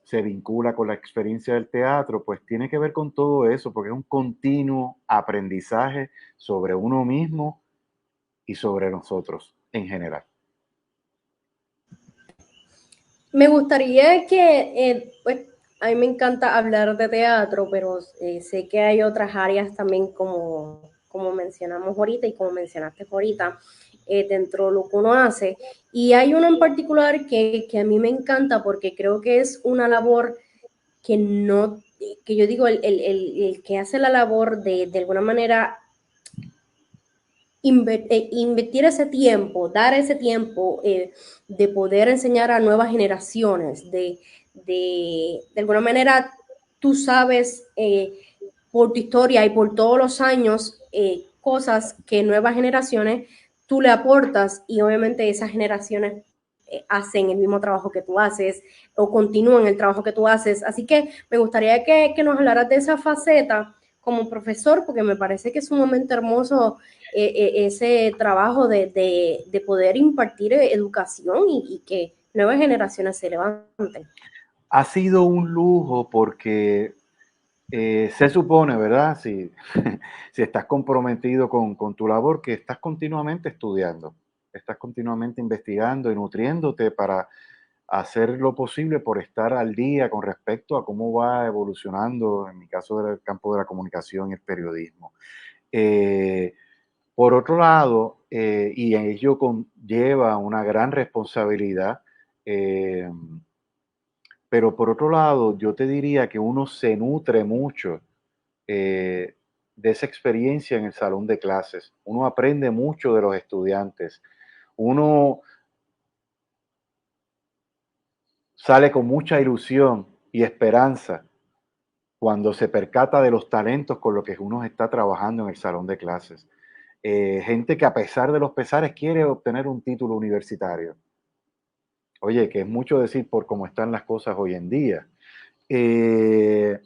se vincula con la experiencia del teatro, pues tiene que ver con todo eso, porque es un continuo aprendizaje sobre uno mismo y sobre nosotros en general. Me gustaría que, pues, a mí me encanta hablar de teatro, pero sé que hay otras áreas también como mencionamos ahorita y como mencionaste ahorita, dentro de lo que uno hace. Y hay uno en particular que a mí me encanta porque creo que es una labor que no, que yo digo, el que hace la labor de alguna manera invertir ese tiempo, dar ese tiempo de poder enseñar a nuevas generaciones, de alguna manera tú sabes por tu historia y por todos los años cosas que nuevas generaciones tú le aportas y obviamente esas generaciones hacen el mismo trabajo que tú haces o continúan el trabajo que tú haces. Así que me gustaría que nos hablaras de esa faceta como profesor, porque me parece que es un momento hermoso ese trabajo de poder impartir educación y que nuevas generaciones se levanten. Ha sido un lujo porque se supone, ¿verdad? Si, si estás comprometido con tu labor, que estás continuamente estudiando, estás continuamente investigando y nutriéndote para hacer lo posible por estar al día con respecto a cómo va evolucionando, en mi caso, del campo de la comunicación y el periodismo. Eh, por otro lado, y ello conlleva una gran responsabilidad, eh, pero por otro lado, yo te diría que uno se nutre mucho eh, de esa experiencia en el salón de clases. Uno aprende mucho de los estudiantes. Uno sale con mucha ilusión y esperanza cuando se percata de los talentos con los que uno está trabajando en el salón de clases. Gente que a pesar de los pesares quiere obtener un título universitario. Oye, que es mucho decir por cómo están las cosas hoy en día. Eh,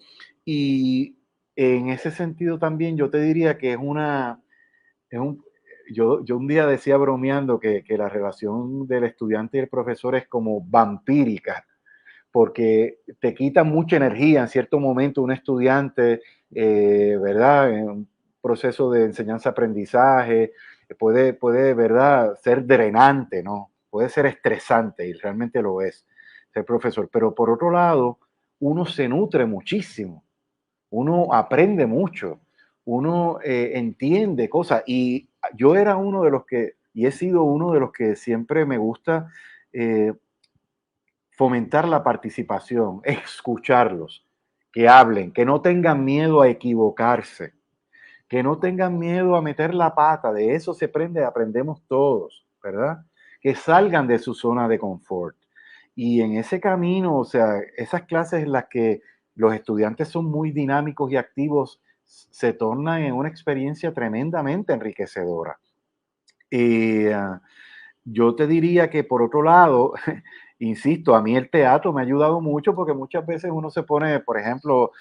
y en ese sentido también yo te diría que es un, yo un día decía bromeando que la relación del estudiante y el profesor es como vampírica, porque te quita mucha energía en cierto momento un estudiante, ¿verdad? En un proceso de enseñanza-aprendizaje, puede, ¿verdad? Ser drenante, ¿no? Puede ser estresante y realmente lo es ser profesor. Pero por otro lado, uno se nutre muchísimo, uno aprende mucho, uno entiende cosas. Y yo era uno de los que, y he sido uno de los que siempre me gusta eh, fomentar la participación, escucharlos, que hablen, que no tengan miedo a equivocarse, que no tengan miedo a meter la pata, de eso se aprende, aprendemos todos, ¿verdad? Que salgan de su zona de confort. Y en ese camino, o sea, esas clases en las que los estudiantes son muy dinámicos y activos, se tornan en una experiencia tremendamente enriquecedora. Y yo te diría que por otro lado, insisto, a mí el teatro me ha ayudado mucho porque muchas veces uno se pone, por ejemplo,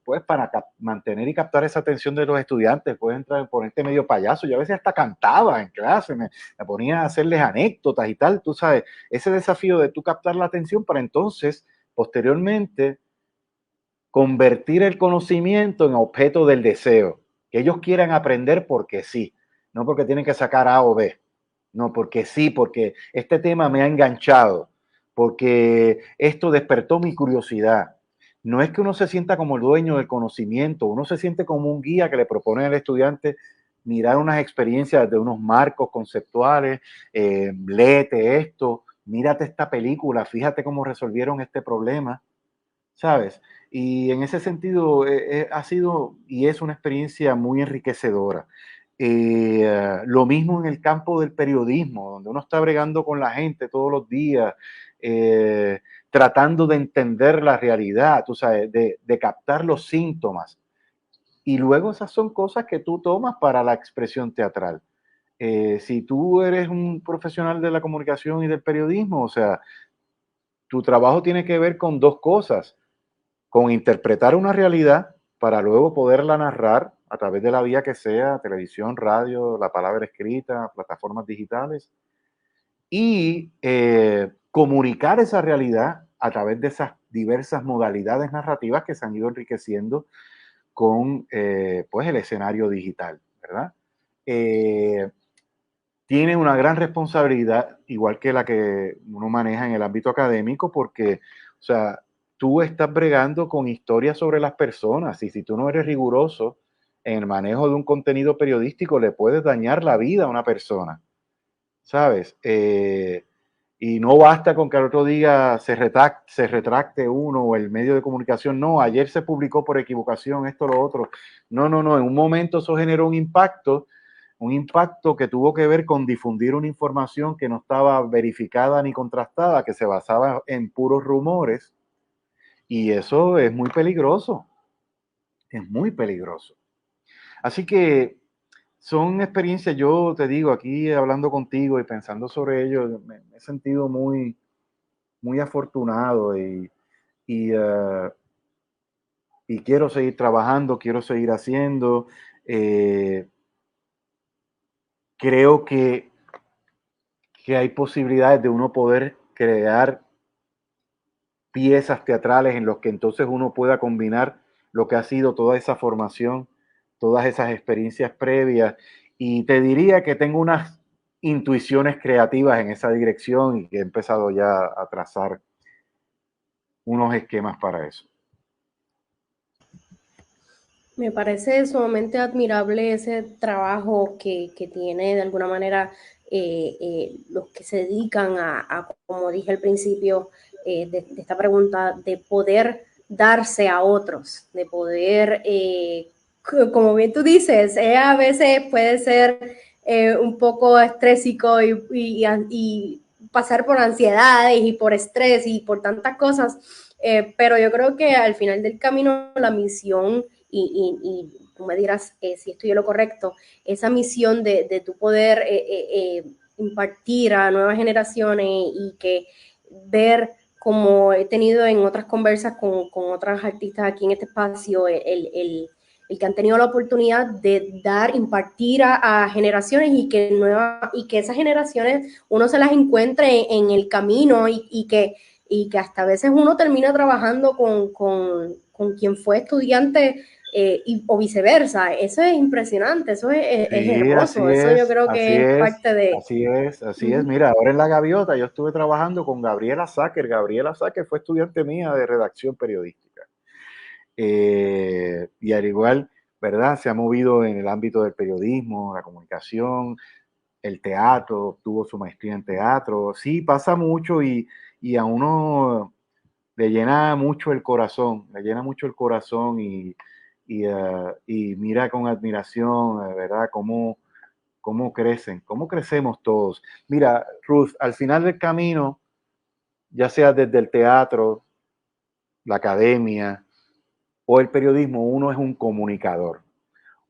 pues para mantener y captar esa atención de los estudiantes, puedes entrar, ponerte medio payaso. Yo a veces hasta cantaba en clase, me ponía a hacerles anécdotas y tal, tú sabes, ese desafío de tú captar la atención para entonces, posteriormente, convertir el conocimiento en objeto del deseo, que ellos quieran aprender porque sí, no porque tienen que sacar A o B, no, porque sí, porque este tema me ha enganchado, porque esto despertó mi curiosidad. no es que uno se sienta como el dueño del conocimiento, uno se siente como un guía que le propone al estudiante mirar unas experiencias de unos marcos conceptuales, léete esto, mírate esta película, fíjate cómo resolvieron este problema, ¿sabes? Y en ese sentido ha sido y es una experiencia muy enriquecedora. Lo mismo en el campo del periodismo, donde uno está bregando con la gente todos los días, eh, tratando de entender la realidad, tú sabes, de captar los síntomas. Y luego esas son cosas que tú tomas para la expresión teatral. Si tú eres un profesional de la comunicación y del periodismo, o sea, tu trabajo tiene que ver con dos cosas, con interpretar una realidad para luego poderla narrar a través de la vía que sea, televisión, radio, la palabra escrita, plataformas digitales, y comunicar esa realidad a través de esas diversas modalidades narrativas que se han ido enriqueciendo con pues el escenario digital, ¿verdad? Eh, Tiene una gran responsabilidad, igual que la que uno maneja en el ámbito académico, porque, o sea, tú estás bregando con historias sobre las personas y si tú no eres riguroso en el manejo de un contenido periodístico, le puedes dañar la vida a una persona, ¿sabes? Y no basta con que al otro día se retracte uno o el medio de comunicación, no, ayer se publicó por equivocación esto, lo otro. No, no, no, en un momento eso generó un impacto que tuvo que ver con difundir una información que no estaba verificada ni contrastada, que se basaba en puros rumores, y eso es muy peligroso, es muy peligroso. Así que son experiencias, yo te digo, aquí hablando contigo y pensando sobre ello, me he sentido muy, muy afortunado y, uh, y quiero seguir trabajando, quiero seguir haciendo. Eh, Creo que hay posibilidades de uno poder crear piezas teatrales en los que entonces uno pueda combinar lo que ha sido toda esa formación, todas esas experiencias previas. Y te diría que tengo unas intuiciones creativas en esa dirección y que he empezado ya a trazar unos esquemas para eso. Me parece sumamente admirable ese trabajo que tiene de alguna manera los que se dedican como dije al principio de esta pregunta, de poder darse a otros, de poder, como bien tú dices, a veces puede ser un poco estrésico y pasar por ansiedades y por estrés y por tantas cosas, pero yo creo que al final del camino la misión y tú me dirás si estoy en lo correcto, esa misión de tu poder impartir a nuevas generaciones y que ver como he tenido en otras conversas con otras artistas aquí en este espacio, el que han tenido la oportunidad de dar, impartir a generaciones y que esas generaciones uno se las encuentre en el camino y que hasta a veces uno termina trabajando con quien fue estudiante o viceversa. Eso es impresionante, eso es Sí, hermoso, eso yo creo así que es es, parte de... así es, así es. Uh-huh. Mira, ahora en La Gaviota yo estuve trabajando con Gabriela Sacker. Gabriela Sacker fue estudiante mía de redacción periodística. Y al igual, ¿verdad? Se ha movido en el ámbito del periodismo, la comunicación, el teatro, obtuvo su maestría en teatro. Sí, pasa mucho y a uno le llena mucho el corazón, le llena mucho el corazón y mira con admiración, ¿verdad? Cómo crecen, cómo crecemos todos. Mira, Ruth, al final del camino, ya sea desde el teatro, la academia o el periodismo, uno es un comunicador.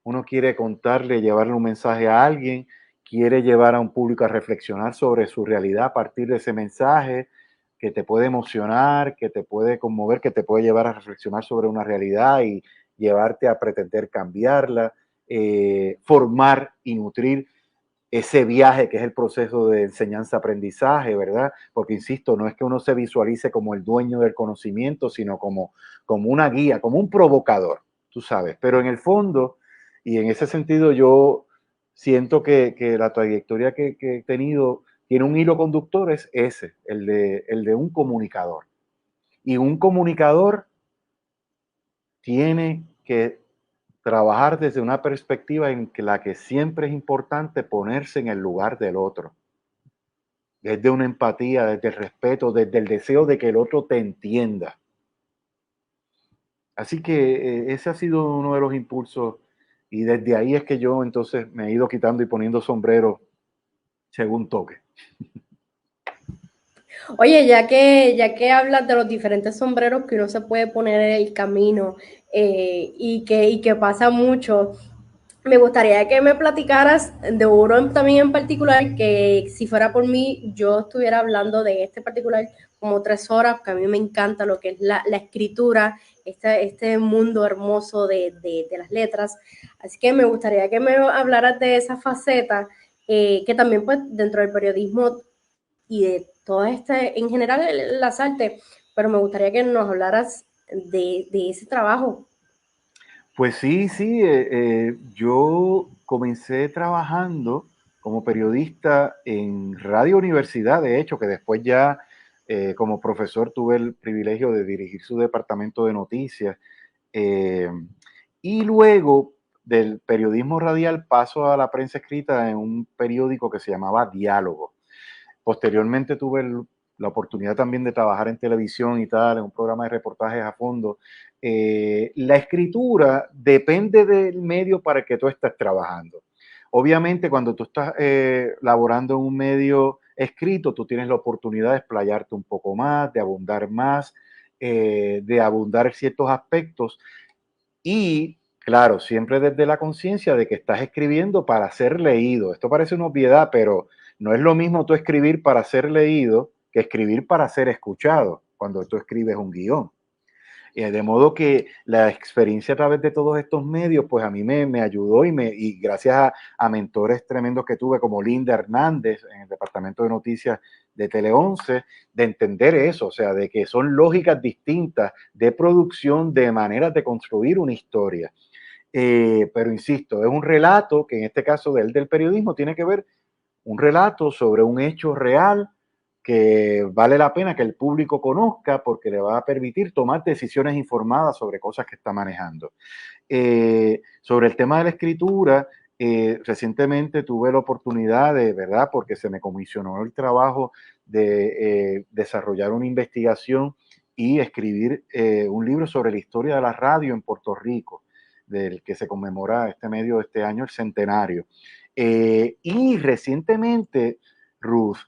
Uno quiere contarle, llevarle un mensaje a alguien, quiere llevar a un público a reflexionar sobre su realidad a partir de ese mensaje que te puede emocionar, que te puede conmover, que te puede llevar a reflexionar sobre una realidad y llevarte a pretender cambiarla, formar y nutrir ese viaje que es el proceso de enseñanza-aprendizaje, ¿verdad? Porque, insisto, no es que uno se visualice como el dueño del conocimiento, sino como una guía, como un provocador, tú sabes. Pero en el fondo, y en ese sentido yo siento que la trayectoria que he tenido tiene un hilo conductor, es ese, el de un comunicador. Y un comunicador tiene que trabajar desde una perspectiva en la que siempre es importante ponerse en el lugar del otro, desde una empatía, desde el respeto, desde el deseo de que el otro te entienda. Así que ese ha sido uno de los impulsos y desde ahí es que yo entonces me he ido quitando y poniendo sombrero según toque. Oye, ya que hablas de los diferentes sombreros que uno se puede poner en el camino y que pasa mucho, me gustaría que me platicaras de uno también en particular, que si fuera por mí, yo estuviera hablando de este particular como 3 horas, porque a mí me encanta lo que es la escritura, este mundo hermoso de las letras. Así que me gustaría que me hablaras de esa faceta, que también pues dentro del periodismo y de todo este, en general las artes, pero me gustaría que nos hablaras de ese trabajo. Pues sí, sí, yo comencé trabajando como periodista en Radio Universidad, de hecho, que después ya como profesor tuve el privilegio de dirigir su departamento de noticias. eh, y luego del periodismo radial paso a la prensa escrita en un periódico que se llamaba Diálogo. Posteriormente tuve la oportunidad también de trabajar en televisión y tal, en un programa de reportajes a fondo. La escritura depende del medio para el que tú estés trabajando. Obviamente, cuando tú estás laborando en un medio escrito, tú tienes la oportunidad de explayarte un poco más, de abundar en ciertos aspectos y, claro, siempre desde la conciencia de que estás escribiendo para ser leído. Esto parece una obviedad, pero no es lo mismo tú escribir para ser leído que escribir para ser escuchado cuando tú escribes un guión. De modo que la experiencia a través de todos estos medios, pues a mí me ayudó y gracias a mentores tremendos que tuve como Linda Hernández en el departamento de noticias de Tele 11, de entender eso, o sea, de que son lógicas distintas de producción, de maneras de construir una historia. Pero insisto, es un relato que en este caso del periodismo tiene que ver un relato sobre un hecho real que vale la pena que el público conozca porque le va a permitir tomar decisiones informadas sobre cosas que está manejando. Sobre el tema de la escritura, recientemente tuve la oportunidad de, ¿verdad? Porque se me comisionó el trabajo de desarrollar una investigación y escribir un libro sobre la historia de la radio en Puerto Rico, del que se conmemora este medio de este año, el centenario. Y recientemente, Ruth,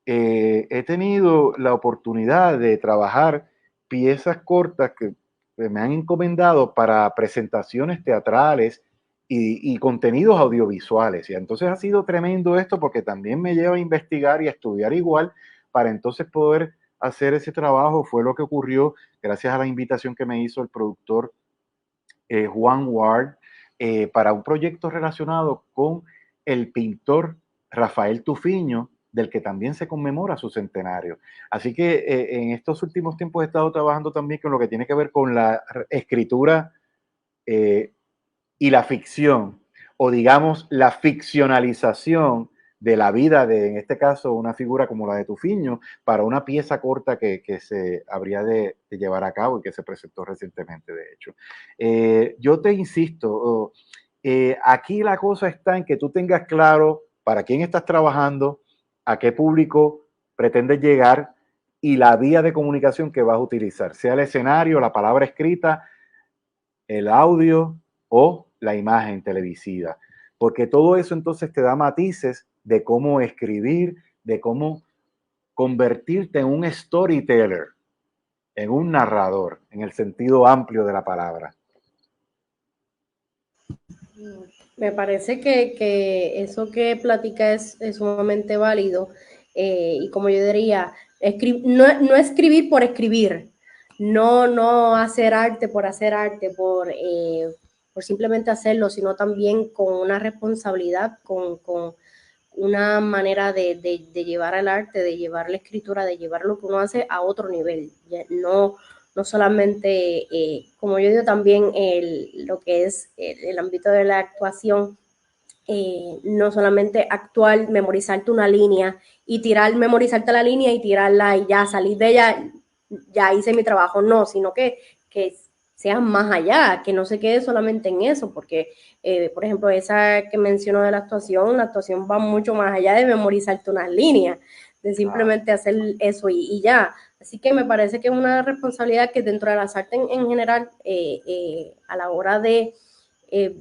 he tenido la oportunidad de trabajar piezas cortas que me han encomendado para presentaciones teatrales y contenidos audiovisuales. Y entonces ha sido tremendo esto porque también me lleva a investigar y a estudiar igual para entonces poder hacer ese trabajo. Fue lo que ocurrió gracias a la invitación que me hizo el productor Juan Ward para un proyecto relacionado con el pintor Rafael Tufiño, del que también se conmemora su centenario. Así que en estos últimos tiempos he estado trabajando también con lo que tiene que ver con la escritura eh, y la ficción, o digamos la ficcionalización de la vida de, en este caso, una figura como la de Tufiño, para una pieza corta que se habría de llevar a cabo y que se presentó recientemente, de hecho. Yo te insisto, aquí la cosa está en que tú tengas claro para quién estás trabajando, a qué público pretendes llegar y la vía de comunicación que vas a utilizar, sea el escenario, la palabra escrita, el audio o la imagen televisiva, porque todo eso entonces te da matices de cómo escribir, de cómo convertirte en un storyteller, en un narrador, en el sentido amplio de la palabra. Me parece que eso que platica es sumamente válido y como yo diría, no escribir por escribir, no hacer arte por simplemente hacerlo, sino también con una responsabilidad, con una manera de llevar el arte, de llevar la escritura, de llevar lo que uno hace a otro nivel. No solamente, como yo digo también, lo que es el ámbito de la actuación, no solamente actuar, memorizarte una línea y memorizarte la línea y tirarla y ya salir de ella, ya hice mi trabajo, no, sino que sea más allá, que no se quede solamente en eso, porque, por ejemplo, esa que menciono de la actuación va mucho más allá de memorizarte unas líneas, de Claro. simplemente hacer eso y ya. Así que me parece que es una responsabilidad que dentro de las artes en general, a la hora de,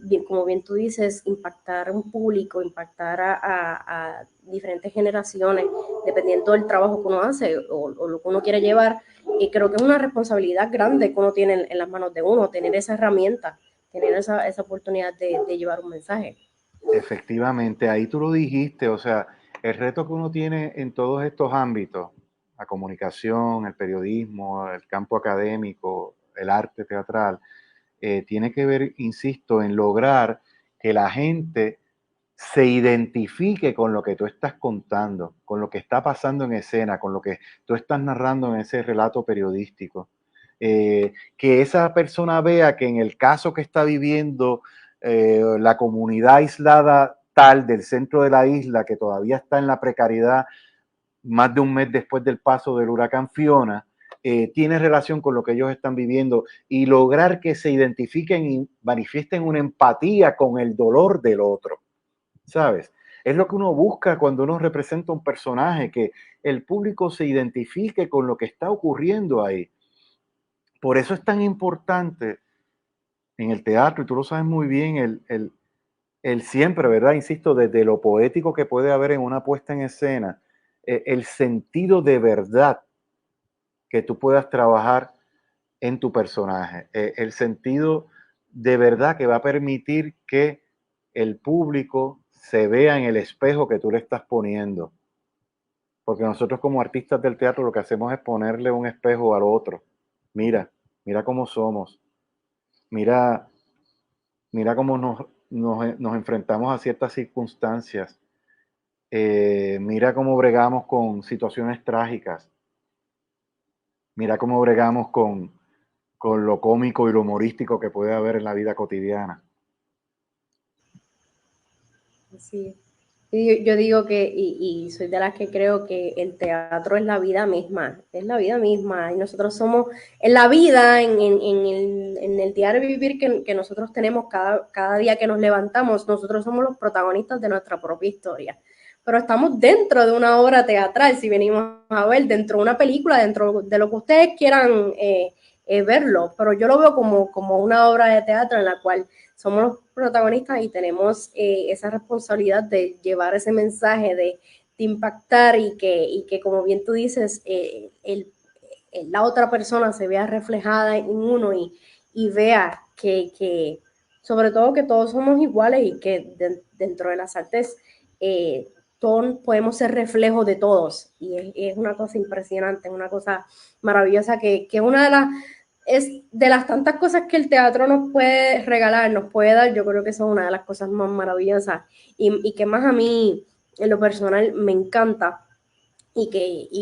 bien, como bien tú dices, impactar a un público, impactar a diferentes generaciones, dependiendo del trabajo que uno hace o lo que uno quiere llevar, y creo que es una responsabilidad grande que uno tiene en las manos de uno, tener esa herramienta, tener esa oportunidad de llevar un mensaje. Efectivamente, ahí tú lo dijiste, o sea, el reto que uno tiene en todos estos ámbitos, la comunicación, el periodismo, el campo académico, el arte teatral, tiene que ver, insisto, en lograr que la gente se identifique con lo que tú estás contando, con lo que está pasando en escena, con lo que tú estás narrando en ese relato periodístico. Que esa persona vea que en el caso que está viviendo la comunidad aislada tal del centro de la isla, que todavía está en la precariedad más de un mes después del paso del huracán Fiona, tiene relación con lo que ellos están viviendo y lograr que se identifiquen y manifiesten una empatía con el dolor del otro. ¿Sabes? Es lo que uno busca cuando uno representa un personaje, que el público se identifique con lo que está ocurriendo ahí. Por eso es tan importante en el teatro, y tú lo sabes muy bien, el siempre, ¿verdad? Insisto, desde lo poético que puede haber en una puesta en escena, el sentido de verdad que tú puedas trabajar en tu personaje, el sentido de verdad que va a permitir que el público se vea en el espejo que tú le estás poniendo. Porque nosotros como artistas del teatro lo que hacemos es ponerle un espejo al otro. Mira, mira cómo somos. Mira, mira cómo nos enfrentamos a ciertas circunstancias. Mira cómo bregamos con situaciones trágicas. Mira cómo bregamos con lo cómico y lo humorístico que puede haber en la vida cotidiana. Sí. Yo digo que, y soy de las que creo que el teatro es la vida misma, y nosotros somos, en la vida, en el diario vivir que nosotros tenemos cada día que nos levantamos, nosotros somos los protagonistas de nuestra propia historia, pero estamos dentro de una obra teatral, si venimos a ver, dentro de una película, dentro de lo que ustedes quieran verlo, pero yo lo veo como una obra de teatro en la cual somos los protagonistas y tenemos esa responsabilidad de llevar ese mensaje, de impactar y que, como bien tú dices, la otra persona se vea reflejada en uno y vea sobre todo que todos somos iguales y que dentro de las artes todos podemos ser reflejos de todos. Y es una cosa impresionante, es una cosa maravillosa que una de las es de las tantas cosas que el teatro nos puede regalar, nos puede dar, yo creo que eso es una de las cosas más maravillosas y que más a mí, en lo personal, me encanta y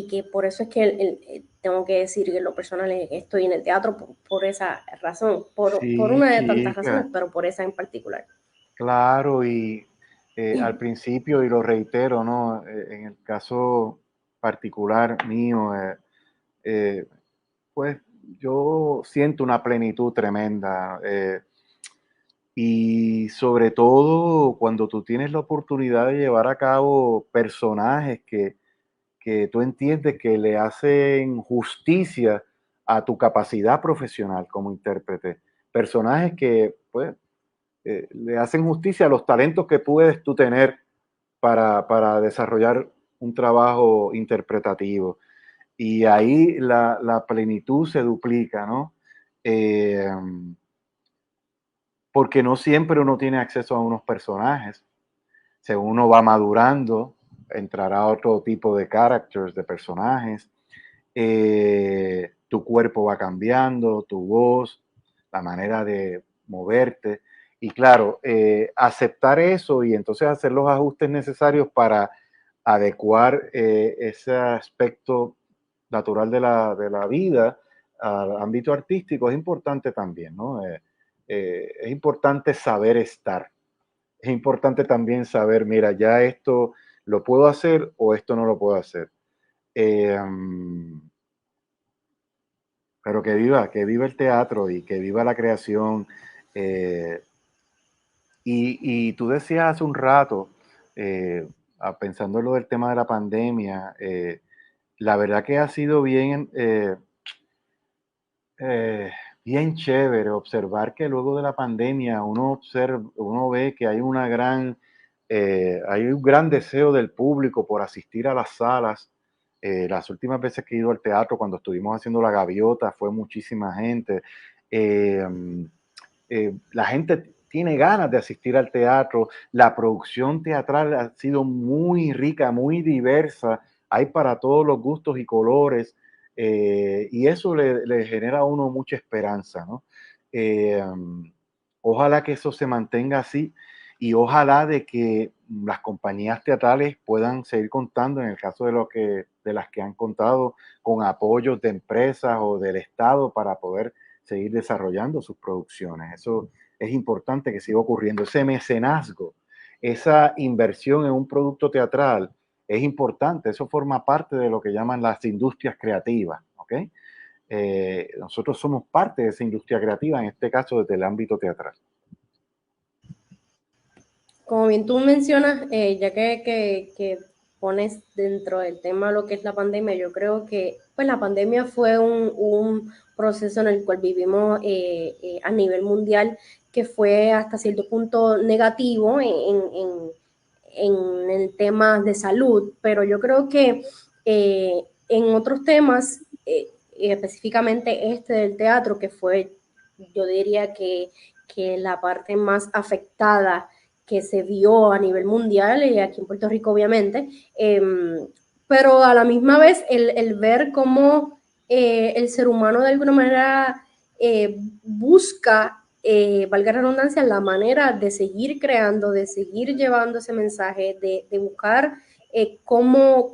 que por eso es que tengo que decir que en lo personal estoy en el teatro por esa razón, por Sí, una de tantas razones, chica, pero por esa en particular. claro, y al principio, y lo reitero, ¿no? En el caso particular mío, eh, pues yo siento una plenitud tremenda. Y sobre todo cuando tú tienes la oportunidad de llevar a cabo personajes que tú entiendes que le hacen justicia a tu capacidad profesional como intérprete. Personajes que pues, le hacen justicia a los talentos que puedes tú tener para desarrollar un trabajo interpretativo. Y ahí la plenitud se duplica, ¿no? Eh, porque no siempre uno tiene acceso a unos personajes. Según uno va madurando, entrará otro tipo de characters, de personajes. Tu cuerpo va cambiando, tu voz, la manera de moverte. Y claro, aceptar eso y entonces hacer los ajustes necesarios para adecuar ese aspecto natural de la vida al ámbito artístico es importante también, ¿no? Es importante saber estar. Es importante también saber, mira, ya esto lo puedo hacer o esto no lo puedo hacer. pero que viva el teatro y que viva la creación. eh, y tú decías hace un rato, eh, pensando en lo del tema de la pandemia, la verdad que ha sido eh, bien chévere observar que luego de la pandemia uno ve que hay un gran deseo del público por asistir a las salas. Las últimas veces que he ido al teatro, cuando estuvimos haciendo La Gaviota, fue muchísima gente. Eh, la gente tiene ganas de asistir al teatro. La producción teatral ha sido muy rica, muy diversa. Hay para todos los gustos y colores. Y eso le genera a uno mucha esperanza, ¿no? Eh, Ojalá que eso se mantenga así y ojalá de que las compañías teatrales puedan seguir contando, en el caso de las que han contado, con apoyos de empresas o del Estado para poder seguir desarrollando sus producciones. Eso es importante que siga ocurriendo. Ese mecenazgo, esa inversión en un producto teatral es importante. Eso forma parte de lo que llaman las industrias creativas. ¿Ok? Nosotros somos parte de esa industria creativa, en este caso desde el ámbito teatral. Como bien tú mencionas, ya que pones dentro del tema lo que es la pandemia, yo creo que pues la pandemia fue un proceso en el cual vivimos a nivel mundial que fue hasta cierto punto negativo en el tema de salud, pero yo creo que en otros temas, específicamente este del teatro, que fue, yo diría que la parte más afectada que se vio a nivel mundial y aquí en Puerto Rico obviamente, pero a la misma vez el ver cómo el ser humano de alguna manera busca, valga la redundancia, la manera de seguir creando, de seguir llevando ese mensaje, de buscar cómo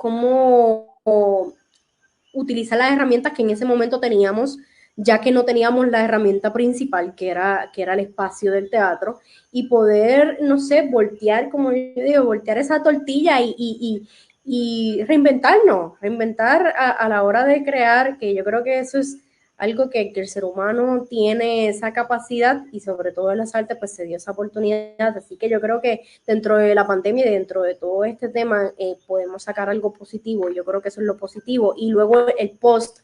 utilizar las herramientas que en ese momento teníamos, ya que no teníamos la herramienta principal, que era el espacio del teatro, y poder, no sé, voltear, como yo digo, voltear esa tortilla y reinventarnos, reinventar a la hora de crear, que yo creo que eso es algo que el ser humano tiene esa capacidad y sobre todo en las artes pues se dio esa oportunidad, así que yo creo que dentro de la pandemia y dentro de todo este tema podemos sacar algo positivo, yo creo que eso es lo positivo y luego el post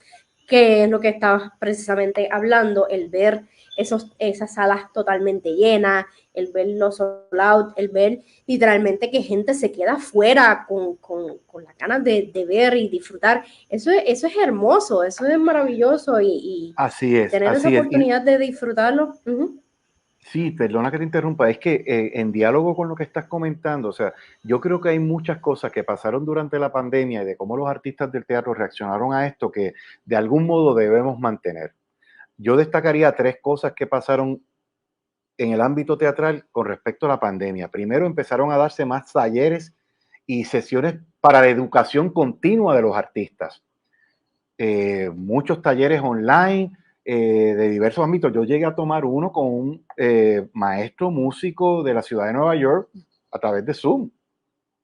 que es lo que estabas precisamente hablando, el ver esas salas totalmente llenas, el ver los sold out, el ver literalmente que gente se queda afuera con las ganas de ver y disfrutar. Eso es hermoso, eso es maravilloso Así y es, tener esa así es. Y oportunidad de disfrutarlo. sí, perdona que te interrumpa, es que en diálogo con lo que estás comentando, o sea, yo creo que hay muchas cosas que pasaron durante la pandemia y de cómo los artistas del teatro reaccionaron a esto que de algún modo debemos mantener. Yo destacaría tres cosas que pasaron en el ámbito teatral con respecto a la pandemia. Primero, empezaron a darse más talleres y sesiones para la educación continua de los artistas. Muchos talleres online de diversos ámbitos. Yo llegué a tomar uno con un maestro músico de la ciudad de Nueva York a través de Zoom.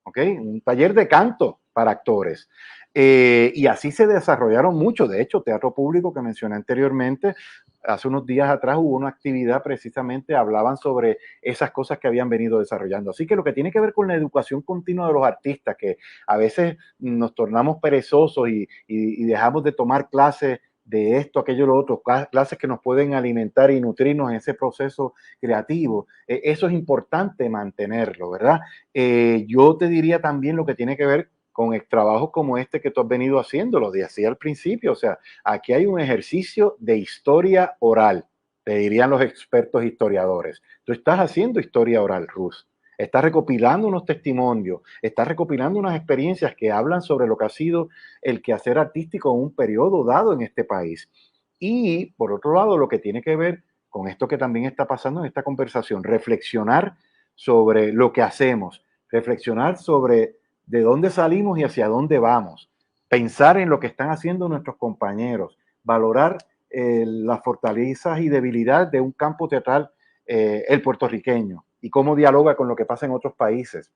¿Okay? Un taller de canto para actores. Y así se desarrollaron mucho. De hecho, Teatro Público que mencioné anteriormente, hace unos días atrás hubo una actividad precisamente, hablaban sobre esas cosas que habían venido desarrollando. Así que lo que tiene que ver con la educación continua de los artistas, que a veces nos tornamos perezosos y dejamos de tomar clases de esto, aquello, lo otro, clases que nos pueden alimentar y nutrirnos en ese proceso creativo. Eso es importante mantenerlo, ¿verdad? Yo te diría también lo que tiene que ver con el trabajo como este que tú has venido haciendo, lo decía al principio, o sea, aquí hay un ejercicio de historia oral, te dirían los expertos historiadores. Tú estás haciendo historia oral, Ruth. Estás recopilando unos testimonios, estás recopilando unas experiencias que hablan sobre lo que ha sido el quehacer artístico en un periodo dado en este país. Y por otro lado, lo que tiene que ver con esto que también está pasando en esta conversación, reflexionar sobre lo que hacemos, reflexionar sobre de dónde salimos y hacia dónde vamos, pensar en lo que están haciendo nuestros compañeros, valorar las fortalezas y debilidades de un campo teatral, el puertorriqueño, y cómo dialoga con lo que pasa en otros países.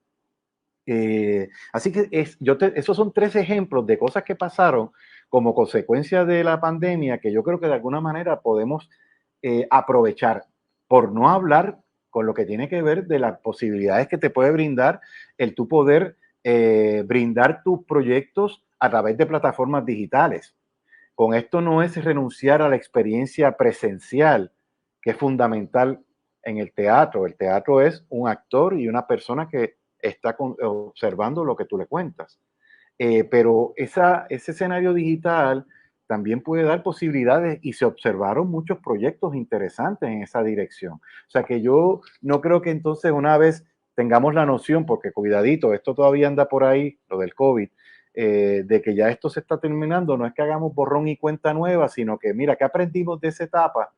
Así que esos son tres ejemplos de cosas que pasaron como consecuencia de la pandemia que yo creo que de alguna manera podemos aprovechar, por no hablar con lo que tiene que ver de las posibilidades que te puede brindar el tu poder brindar tus proyectos a través de plataformas digitales. Con esto no es renunciar a la experiencia presencial, que es fundamental en el teatro. El teatro es un actor y una persona que está observando lo que tú le cuentas. Pero ese escenario digital también puede dar posibilidades y se observaron muchos proyectos interesantes en esa dirección. O sea que yo no creo que entonces una vez tengamos la noción, porque cuidadito, esto todavía anda por ahí, lo del COVID, de que ya esto se está terminando, no es que hagamos borrón y cuenta nueva, sino que mira, ¿qué aprendimos de esa etapa?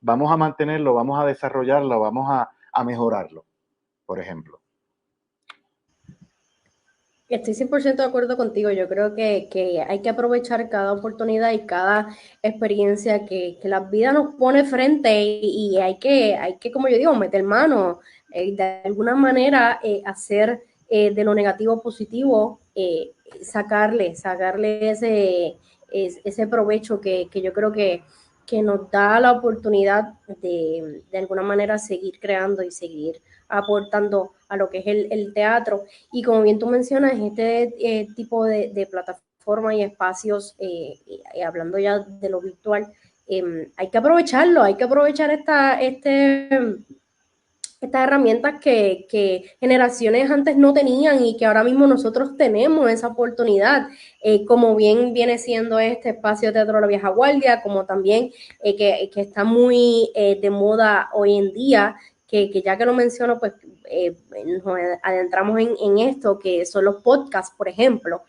Vamos a mantenerlo, vamos a desarrollarlo, vamos a mejorarlo, por ejemplo. Estoy 100% de acuerdo contigo. Yo creo que hay que aprovechar cada oportunidad y cada experiencia que la vida nos pone frente y hay que, como yo digo, meter mano, de alguna manera hacer de lo negativo positivo, sacarle ese provecho que yo creo que nos da la oportunidad de alguna manera seguir creando y seguir aportando a lo que es el teatro. Y como bien tú mencionas, este tipo de plataformas y espacios, hablando ya de lo virtual, hay que aprovecharlo, hay que aprovechar estas herramientas que generaciones antes no tenían y que ahora mismo nosotros tenemos esa oportunidad, como bien viene siendo este espacio de Teatro de la Vieja Guardia, como también que está muy de moda hoy en día, que ya que lo menciono, pues nos adentramos en esto, que son los podcasts, por ejemplo.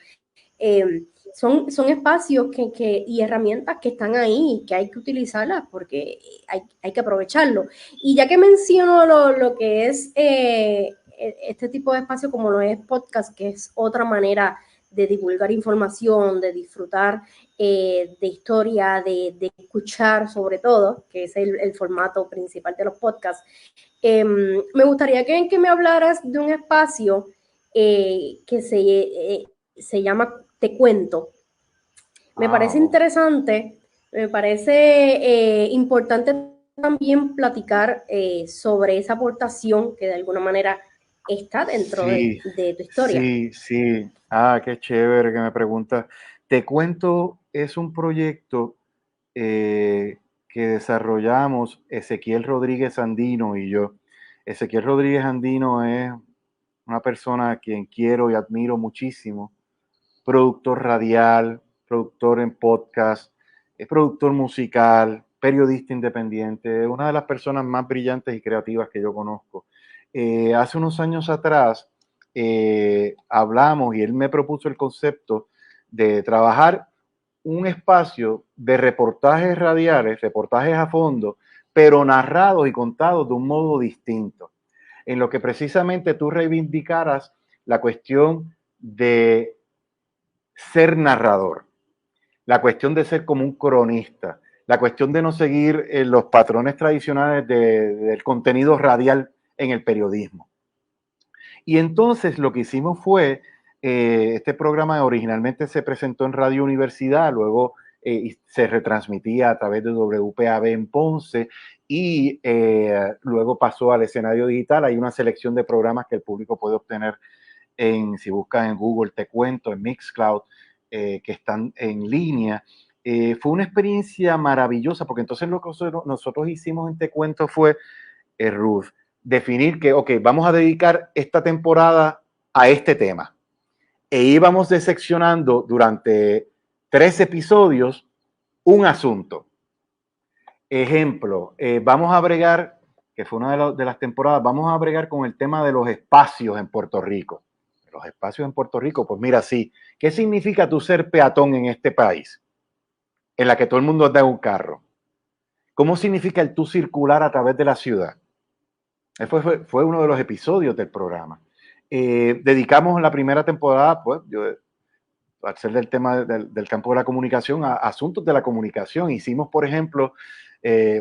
Son espacios y herramientas que están ahí, que hay que utilizarlas porque hay que aprovecharlo. Y ya que menciono lo que es este tipo de espacio como lo es podcast, que es otra manera de divulgar información, de disfrutar de historia, de escuchar sobre todo, que es el formato principal de los podcasts, me gustaría que me hablaras de un espacio que se llama Te Cuento. Me parece Oh. interesante, me parece importante también platicar sobre esa aportación que de alguna manera está dentro Sí, de tu historia. sí, sí. Ah, qué chévere que me preguntas. Te Cuento es un proyecto que desarrollamos Ezequiel Rodríguez Andino y yo. Ezequiel Rodríguez Andino es una persona a quien quiero y admiro muchísimo. Productor radial, productor en podcast, es productor musical, periodista independiente, una de las personas más brillantes y creativas que yo conozco. Hace unos años atrás hablamos y él me propuso el concepto de trabajar un espacio de reportajes radiales, reportajes a fondo, pero narrados y contados de un modo distinto, en lo que precisamente tú reivindicaras la cuestión de ser narrador, la cuestión de ser como un cronista, la cuestión de no seguir los patrones tradicionales del contenido radial en el periodismo. Y entonces lo que hicimos fue, este programa originalmente se presentó en Radio Universidad, luego se retransmitía a través de WPAB en Ponce y luego pasó al escenario digital. Hay una selección de programas que el público puede obtener si buscan en Google Te Cuento, en Mixcloud, que están en línea. Fue una experiencia maravillosa porque entonces lo que nosotros hicimos en Te Cuento fue, Ruth, definir que, ok, vamos a dedicar esta temporada a este tema. E íbamos diseccionando durante 3 episodios un asunto. Ejemplo, vamos a bregar, que fue una de las temporadas, vamos a bregar con el tema de los espacios en Puerto Rico. Los espacios en Puerto Rico, pues mira, sí. ¿Qué significa tú ser peatón en este país? En la que todo el mundo anda en un carro. ¿Cómo significa el tú circular a través de la ciudad? Fue uno de los episodios del programa. Dedicamos la primera temporada, pues, al ser del tema del campo de la comunicación, a asuntos de la comunicación. Hicimos, por ejemplo,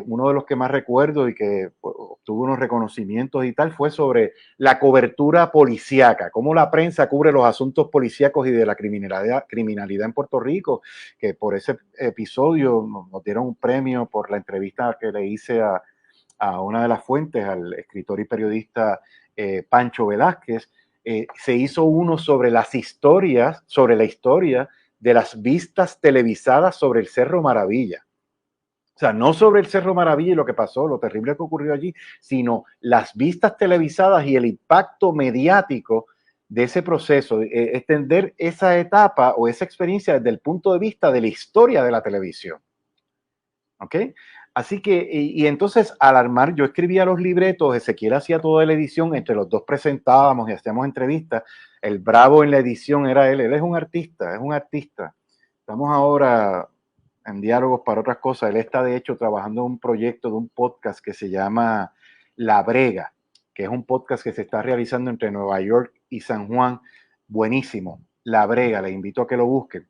uno de los que más recuerdo y que pues, obtuvo unos reconocimientos y tal, fue sobre la cobertura policíaca, cómo la prensa cubre los asuntos policíacos y de la criminalidad en Puerto Rico, que por ese episodio nos dieron un premio por la entrevista que le hice a una de las fuentes, al escritor y periodista Pancho Velázquez. Se hizo uno sobre las historias, sobre la historia de las vistas televisadas sobre el Cerro Maravilla. O sea, no sobre el Cerro Maravilla y lo que pasó, lo terrible que ocurrió allí, sino las vistas televisadas y el impacto mediático de ese proceso, extender esa etapa o esa experiencia desde el punto de vista de la historia de la televisión. ¿Ok? Así que, y entonces al armar, yo escribía los libretos, Ezequiel hacía toda la edición, entre los dos presentábamos y hacíamos entrevistas. El bravo en la edición era él es un artista, es un artista. Estamos ahora en diálogos para otras cosas. Él está de hecho trabajando en un proyecto de un podcast que se llama La Brega, que es un podcast que se está realizando entre Nueva York y San Juan. Buenísimo, La Brega, le invito a que lo busquen.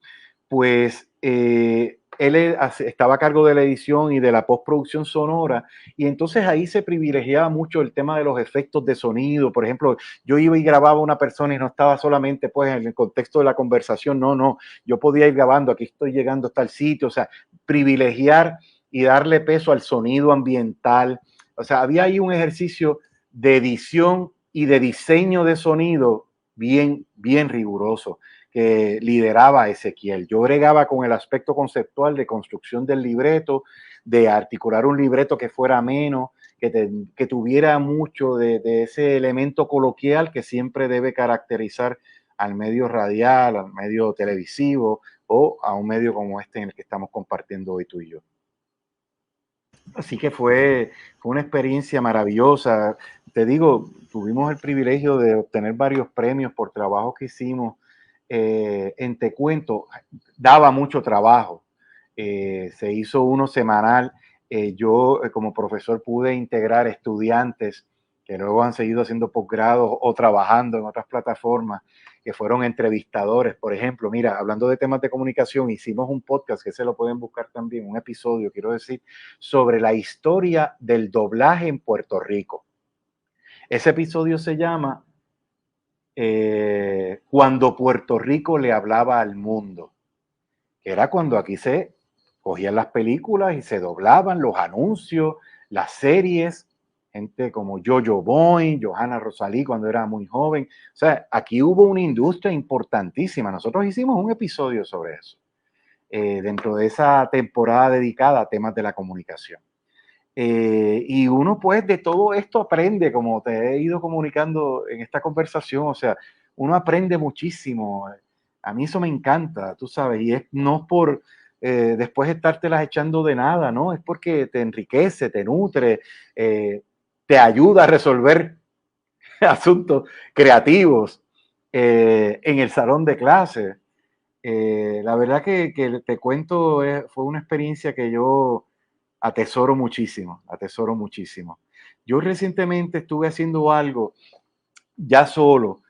Pues él estaba a cargo de la edición y de la postproducción sonora, y entonces ahí se privilegiaba mucho el tema de los efectos de sonido. Por ejemplo, yo iba y grababa a una persona y no estaba solamente pues en el contexto de la conversación, no, yo podía ir grabando, aquí estoy llegando hasta el sitio, o sea, privilegiar y darle peso al sonido ambiental. O sea, había ahí un ejercicio de edición y de diseño de sonido bien riguroso que lideraba Ezequiel. Yo bregaba con el aspecto conceptual de construcción del libreto, de articular un libreto que fuera ameno, que tuviera mucho de ese elemento coloquial que siempre debe caracterizar al medio radial, al medio televisivo o a un medio como este en el que estamos compartiendo hoy tú y yo. Así que fue una experiencia maravillosa. Te digo, tuvimos el privilegio de obtener varios premios por trabajo que hicimos en Te Cuento. Daba mucho trabajo. Se hizo uno semanal. Yo como profesor pude integrar estudiantes que luego han seguido haciendo posgrados o trabajando en otras plataformas, que fueron entrevistadores. Por ejemplo, mira, hablando de temas de comunicación, hicimos un podcast que se lo pueden buscar también, un episodio, quiero decir, sobre la historia del doblaje en Puerto Rico. Ese episodio se llama Cuando Puerto Rico le hablaba al mundo, que era cuando aquí se cogían las películas y se doblaban los anuncios, las series, gente como Jojo Boy, Johanna Rosalí cuando era muy joven. O sea, aquí hubo una industria importantísima. Nosotros hicimos un episodio sobre eso, dentro de esa temporada dedicada a temas de la comunicación. Y uno pues de todo esto aprende, como te he ido comunicando en esta conversación, o sea, uno aprende muchísimo. A mí eso me encanta, tú sabes, y es no por después estártelas echando de nada, ¿no? Es porque te enriquece, te nutre, te ayuda a resolver asuntos creativos en el salón de clase. La verdad que te cuento, fue una experiencia que yo atesoro muchísimo, atesoro muchísimo. Yo recientemente estuve haciendo algo ya solo,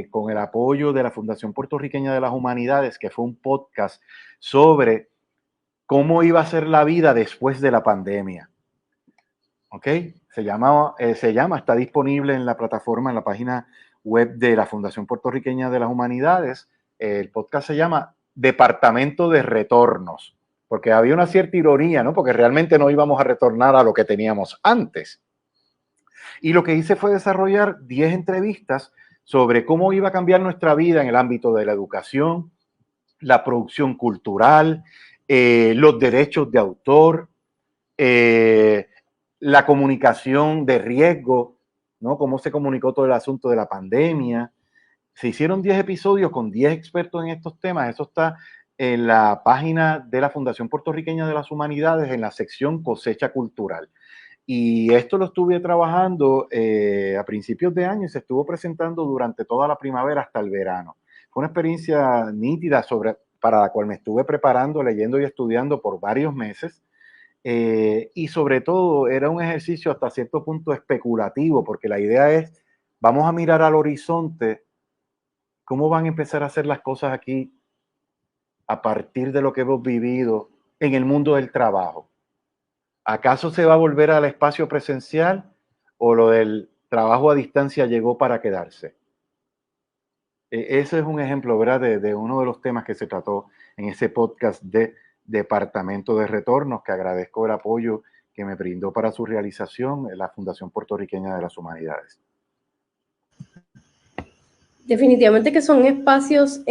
con el apoyo de la Fundación Puertorriqueña de las Humanidades, que fue un podcast sobre cómo iba a ser la vida después de la pandemia. ¿Ok? Está disponible en la plataforma, en la página web de la Fundación Puertorriqueña de las Humanidades. El podcast se llama Departamento de Retornos, porque había una cierta ironía, ¿no? Porque realmente no íbamos a retornar a lo que teníamos antes. Y lo que hice fue desarrollar 10 entrevistas sobre cómo iba a cambiar nuestra vida en el ámbito de la educación, la producción cultural, los derechos de autor, la comunicación de riesgo, ¿no? Cómo se comunicó todo el asunto de la pandemia. Se hicieron 10 episodios con 10 expertos en estos temas. Eso está en la página de la Fundación Puertorriqueña de las Humanidades, en la sección Cosecha Cultural. Y esto lo estuve trabajando a principios de año y se estuvo presentando durante toda la primavera hasta el verano. Fue una experiencia nítida para la cual me estuve preparando, leyendo y estudiando por varios meses. Y sobre todo era un ejercicio hasta cierto punto especulativo, porque la idea es, vamos a mirar al horizonte, cómo van a empezar a hacer las cosas aquí a partir de lo que hemos vivido en el mundo del trabajo. ¿Acaso se va a volver al espacio presencial o lo del trabajo a distancia llegó para quedarse? Ese es un ejemplo, ¿verdad?, de uno de los temas que se trató en ese podcast de Departamento de Retornos, que agradezco el apoyo que me brindó para su realización la Fundación Puertorriqueña de las Humanidades. Definitivamente que son espacios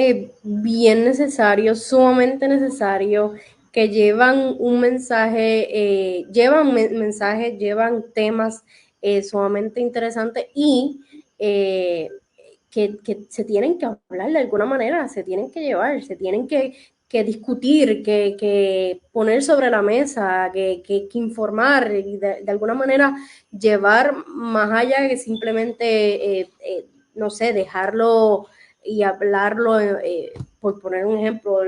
bien necesarios, sumamente necesarios, que llevan un mensaje, mensajes, llevan temas sumamente interesantes y que se tienen que hablar de alguna manera, se tienen que llevar, se tienen que discutir, que poner sobre la mesa, que informar y de alguna manera llevar más allá que simplemente no sé, dejarlo y hablarlo, por poner un ejemplo,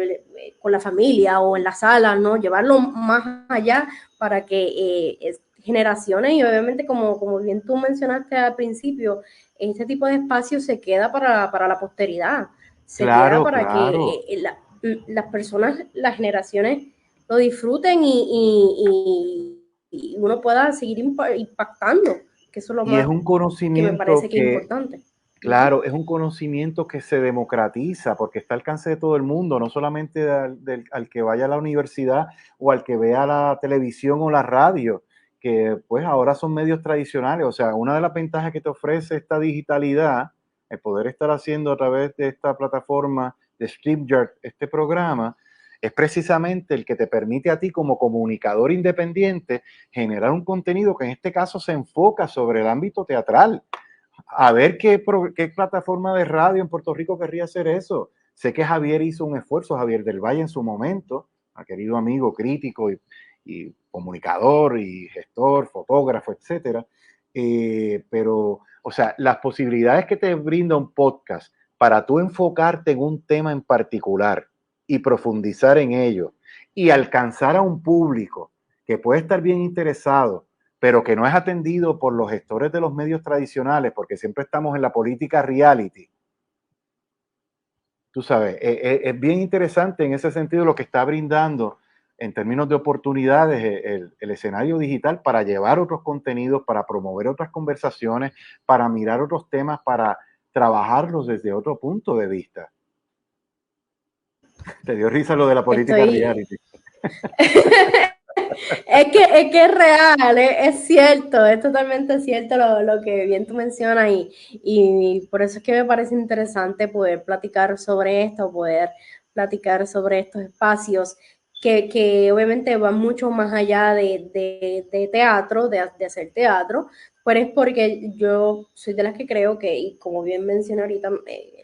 con la familia o en la sala, ¿no? Llevarlo más allá para que generaciones y obviamente como bien tú mencionaste al principio, este tipo de espacio se queda para la posteridad, se queda Claro, para claro. que las personas, las generaciones lo disfruten y uno pueda seguir impactando, que eso es lo Y es más un que me conocimiento parece que es que, importante. claro, es un conocimiento que se democratiza porque está al alcance de todo el mundo, no solamente al que vaya a la universidad o al que vea la televisión o la radio, que pues ahora son medios tradicionales. O sea, una de las ventajas que te ofrece esta digitalidad, el poder estar haciendo a través de esta plataforma de StreamYard este programa, es precisamente el que te permite a ti como comunicador independiente generar un contenido que en este caso se enfoca sobre el ámbito teatral. A ver qué plataforma de radio en Puerto Rico querría hacer eso. Sé que Javier hizo un esfuerzo, Javier del Valle en su momento, a querido amigo crítico y comunicador y gestor, fotógrafo, etcétera. Pero, o sea, las posibilidades que te brinda un podcast para tú enfocarte en un tema en particular y profundizar en ello y alcanzar a un público que puede estar bien interesado, pero que no es atendido por los gestores de los medios tradicionales, porque siempre estamos en la política reality. Tú sabes, es bien interesante en ese sentido lo que está brindando en términos de oportunidades el escenario digital para llevar otros contenidos, para promover otras conversaciones, para mirar otros temas, para trabajarlos desde otro punto de vista. Te dio risa lo de la política Estoy, reality. es que es real, es cierto, es totalmente cierto lo que bien tú mencionas y por eso es que me parece interesante poder platicar sobre esto, poder platicar sobre estos espacios que obviamente van mucho más allá de teatro, de hacer teatro, pero es porque yo soy de las que creo que, y como bien mencioné ahorita,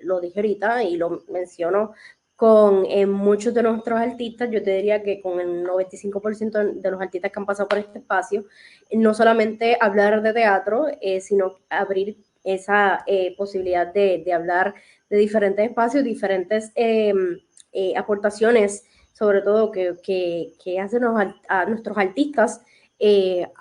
lo dije ahorita y lo menciono con muchos de nuestros artistas, yo te diría que con el 95% de los artistas que han pasado por este espacio, no solamente hablar de teatro, sino abrir esa posibilidad de hablar de diferentes espacios, diferentes aportaciones, sobre todo que hacen a nuestros artistas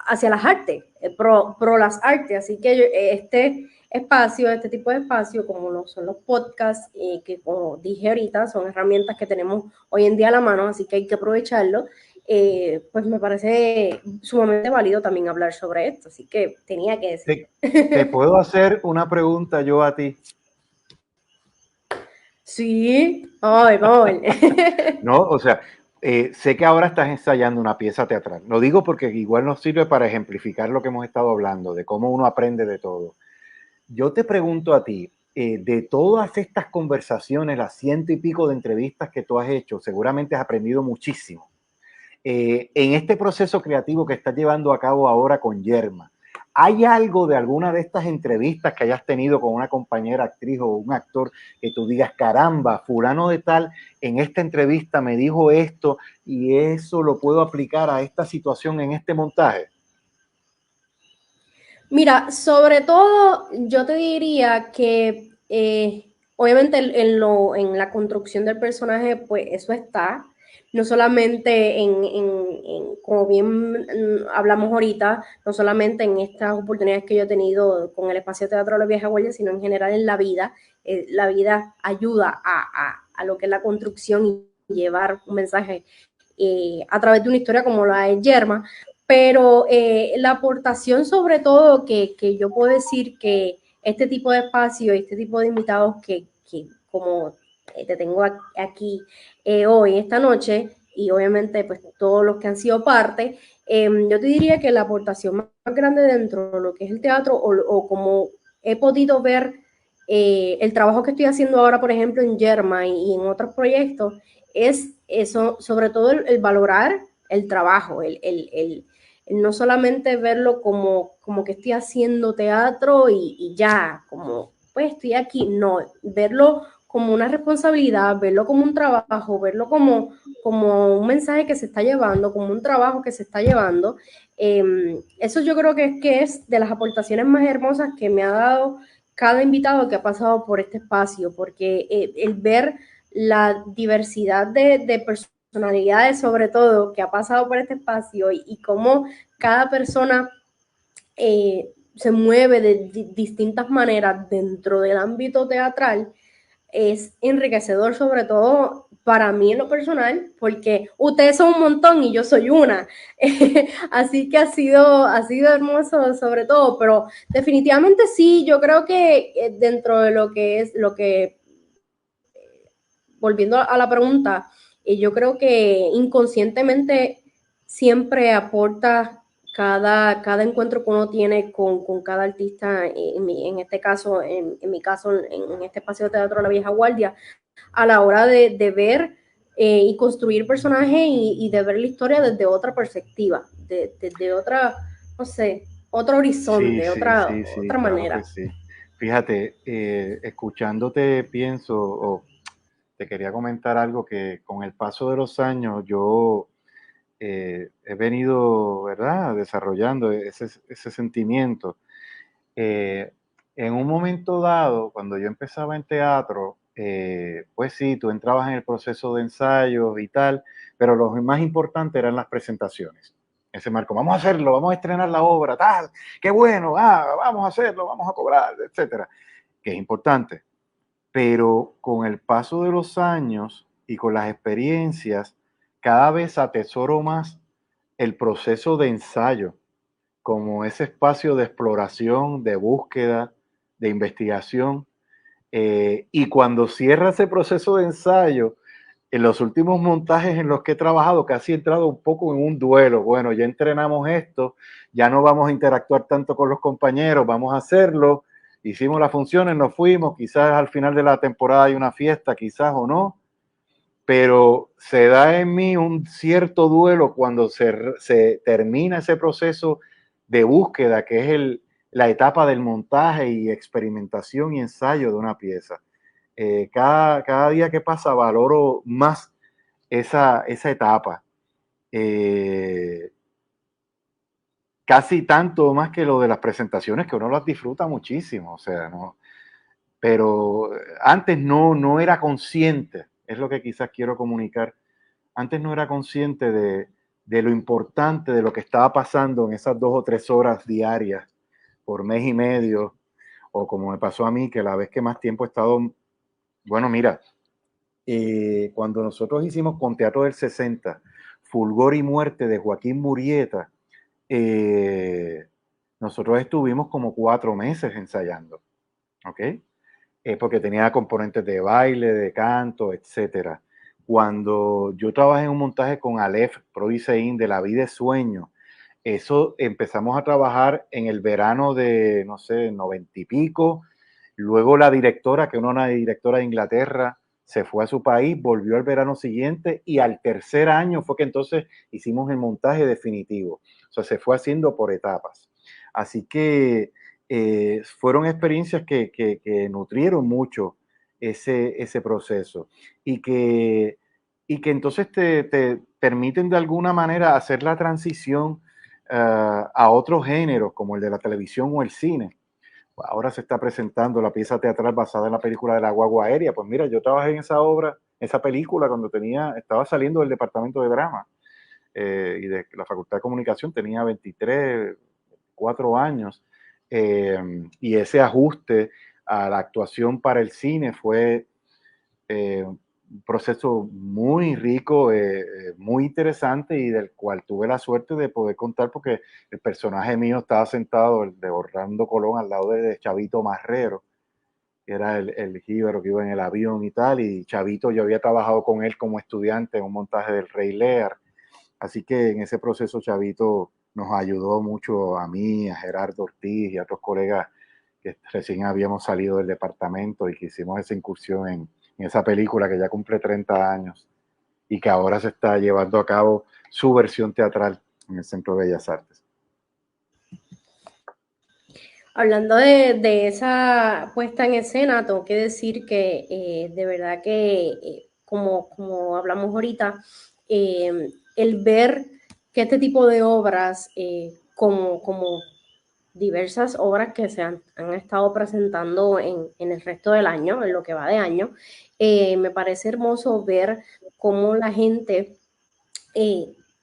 hacia las artes, pro las artes. Así que este tipo de espacio, como lo son los podcasts, que como dije ahorita, son herramientas que tenemos hoy en día a la mano, así que hay que aprovecharlo. Pues me parece sumamente válido también hablar sobre esto, así que tenía que decirlo. Te puedo hacer una pregunta yo a ti. Sí, ay, vamos a ver. No, o sea, sé que ahora estás ensayando una pieza teatral. Lo digo porque igual nos sirve para ejemplificar lo que hemos estado hablando, de cómo uno aprende de todo. Yo te pregunto a ti, de todas estas conversaciones, las ciento y pico de entrevistas que tú has hecho, seguramente has aprendido muchísimo. En este proceso creativo que estás llevando a cabo ahora con Yerma, ¿hay algo de alguna de estas entrevistas que hayas tenido con una compañera actriz o un actor que tú digas, caramba, fulano de tal, en esta entrevista me dijo esto y eso lo puedo aplicar a esta situación en este montaje? Mira, sobre todo yo te diría que obviamente en la construcción del personaje, pues eso está, no solamente como bien hablamos ahorita, no solamente en estas oportunidades que yo he tenido con el espacio teatro de la Vieja Guardia, sino en general en la vida. La vida ayuda a lo que es la construcción y llevar un mensaje a través de una historia como la de Yerma, pero la aportación sobre todo que yo puedo decir que este tipo de espacio, este tipo de invitados que como te tengo aquí hoy, esta noche, y obviamente pues todos los que han sido parte, yo te diría que la aportación más grande dentro de lo que es el teatro o como he podido ver el trabajo que estoy haciendo ahora, por ejemplo, en Yerma y en otros proyectos, es eso, sobre todo el valorar el trabajo, el no solamente verlo como que estoy haciendo teatro y ya, como pues estoy aquí, no, verlo como una responsabilidad, verlo como un trabajo, verlo como un mensaje que se está llevando, como un trabajo que se está llevando. Eso yo creo que es de las aportaciones más hermosas que me ha dado cada invitado que ha pasado por este espacio, porque el ver la diversidad de personalidades, sobre todo, que ha pasado por este espacio y cómo cada persona se mueve de distintas maneras dentro del ámbito teatral, es enriquecedor, sobre todo para mí en lo personal, porque ustedes son un montón y yo soy una. Así que ha sido hermoso sobre todo, pero definitivamente sí, yo creo que dentro de lo que es lo que, volviendo a la pregunta, yo creo que inconscientemente siempre aporta cada encuentro que uno tiene con cada artista, en este caso, en mi caso, en este espacio de teatro La Vieja Guardia, a la hora de ver y construir personajes y de ver la historia desde otra perspectiva, desde otra, no sé, otro Sí, horizonte, sí, sí, sí, otra claro que manera. sí. Fíjate, escuchándote pienso, o te quería comentar algo que con el paso de los años yo he venido, ¿verdad?, desarrollando ese sentimiento. Eh, en un momento dado, cuando yo empezaba en teatro, pues sí, tú entrabas en el proceso de ensayos y tal, pero lo más importante eran las presentaciones. Ese marco, vamos a hacerlo, vamos a estrenar la obra, tal, qué bueno, vamos a hacerlo, vamos a cobrar, etcétera, que es importante. Pero con el paso de los años y con las experiencias, cada vez atesoro más el proceso de ensayo como ese espacio de exploración, de búsqueda, de investigación. Y cuando cierra ese proceso de ensayo, en los últimos montajes en los que he trabajado, casi he entrado un poco en un duelo. Bueno, ya entrenamos esto, ya no vamos a interactuar tanto con los compañeros, vamos a hacerlo. Hicimos las funciones, nos fuimos, quizás al final de la temporada hay una fiesta, quizás o no, pero se da en mí un cierto duelo cuando se termina ese proceso de búsqueda, que es la etapa del montaje y experimentación y ensayo de una pieza. Cada día que pasa valoro más esa etapa. Eh, Casi tanto más que lo de las presentaciones, que uno las disfruta muchísimo, o sea, ¿no? Pero antes no era consciente, es lo que quizás quiero comunicar. Antes no era consciente de lo importante de lo que estaba pasando en esas 2 o 3 horas diarias por mes y medio, o como me pasó a mí, que la vez que más tiempo he estado, bueno, mira, cuando nosotros hicimos con Teatro del 60, Fulgor y Muerte de Joaquín Murrieta, eh, nosotros estuvimos como 4 meses ensayando, ¿ok? Porque tenía componentes de baile, de canto, etcétera. Cuando yo trabajé en un montaje con Aleph Prodisein de La Vida es Sueño, eso empezamos a trabajar en el verano de, no sé, 90 y pico. Luego la directora, que era una directora de Inglaterra, se fue a su país, volvió al verano siguiente y al tercer año fue que entonces hicimos el montaje definitivo. O sea, se fue haciendo por etapas. Así que fueron experiencias que nutrieron mucho ese proceso y que entonces te permiten de alguna manera hacer la transición a otros géneros como el de la televisión o el cine. Ahora se está presentando la pieza teatral basada en la película de la guagua aérea. Pues mira, yo trabajé en esa obra, esa película, cuando estaba saliendo del departamento de drama y de la Facultad de Comunicación, tenía 23, 4 años, y ese ajuste a la actuación para el cine fue un proceso muy rico, muy interesante y del cual tuve la suerte de poder contar porque el personaje mío estaba sentado, el de Orlando Colón, al lado de Chavito Marrero, que era el jíbaro que iba en el avión y tal, y Chavito yo había trabajado con él como estudiante en un montaje del Rey Lear, así que en ese proceso Chavito nos ayudó mucho a mí, a Gerardo Ortiz y a otros colegas que recién habíamos salido del departamento y que hicimos esa incursión en esa película que ya cumple 30 años y que ahora se está llevando a cabo su versión teatral en el Centro de Bellas Artes. Hablando de esa puesta en escena, tengo que decir que de verdad que, como hablamos ahorita, el ver que este tipo de obras, como diversas obras que se han estado presentando en el resto del año, en lo que va de año, me parece hermoso ver cómo la gente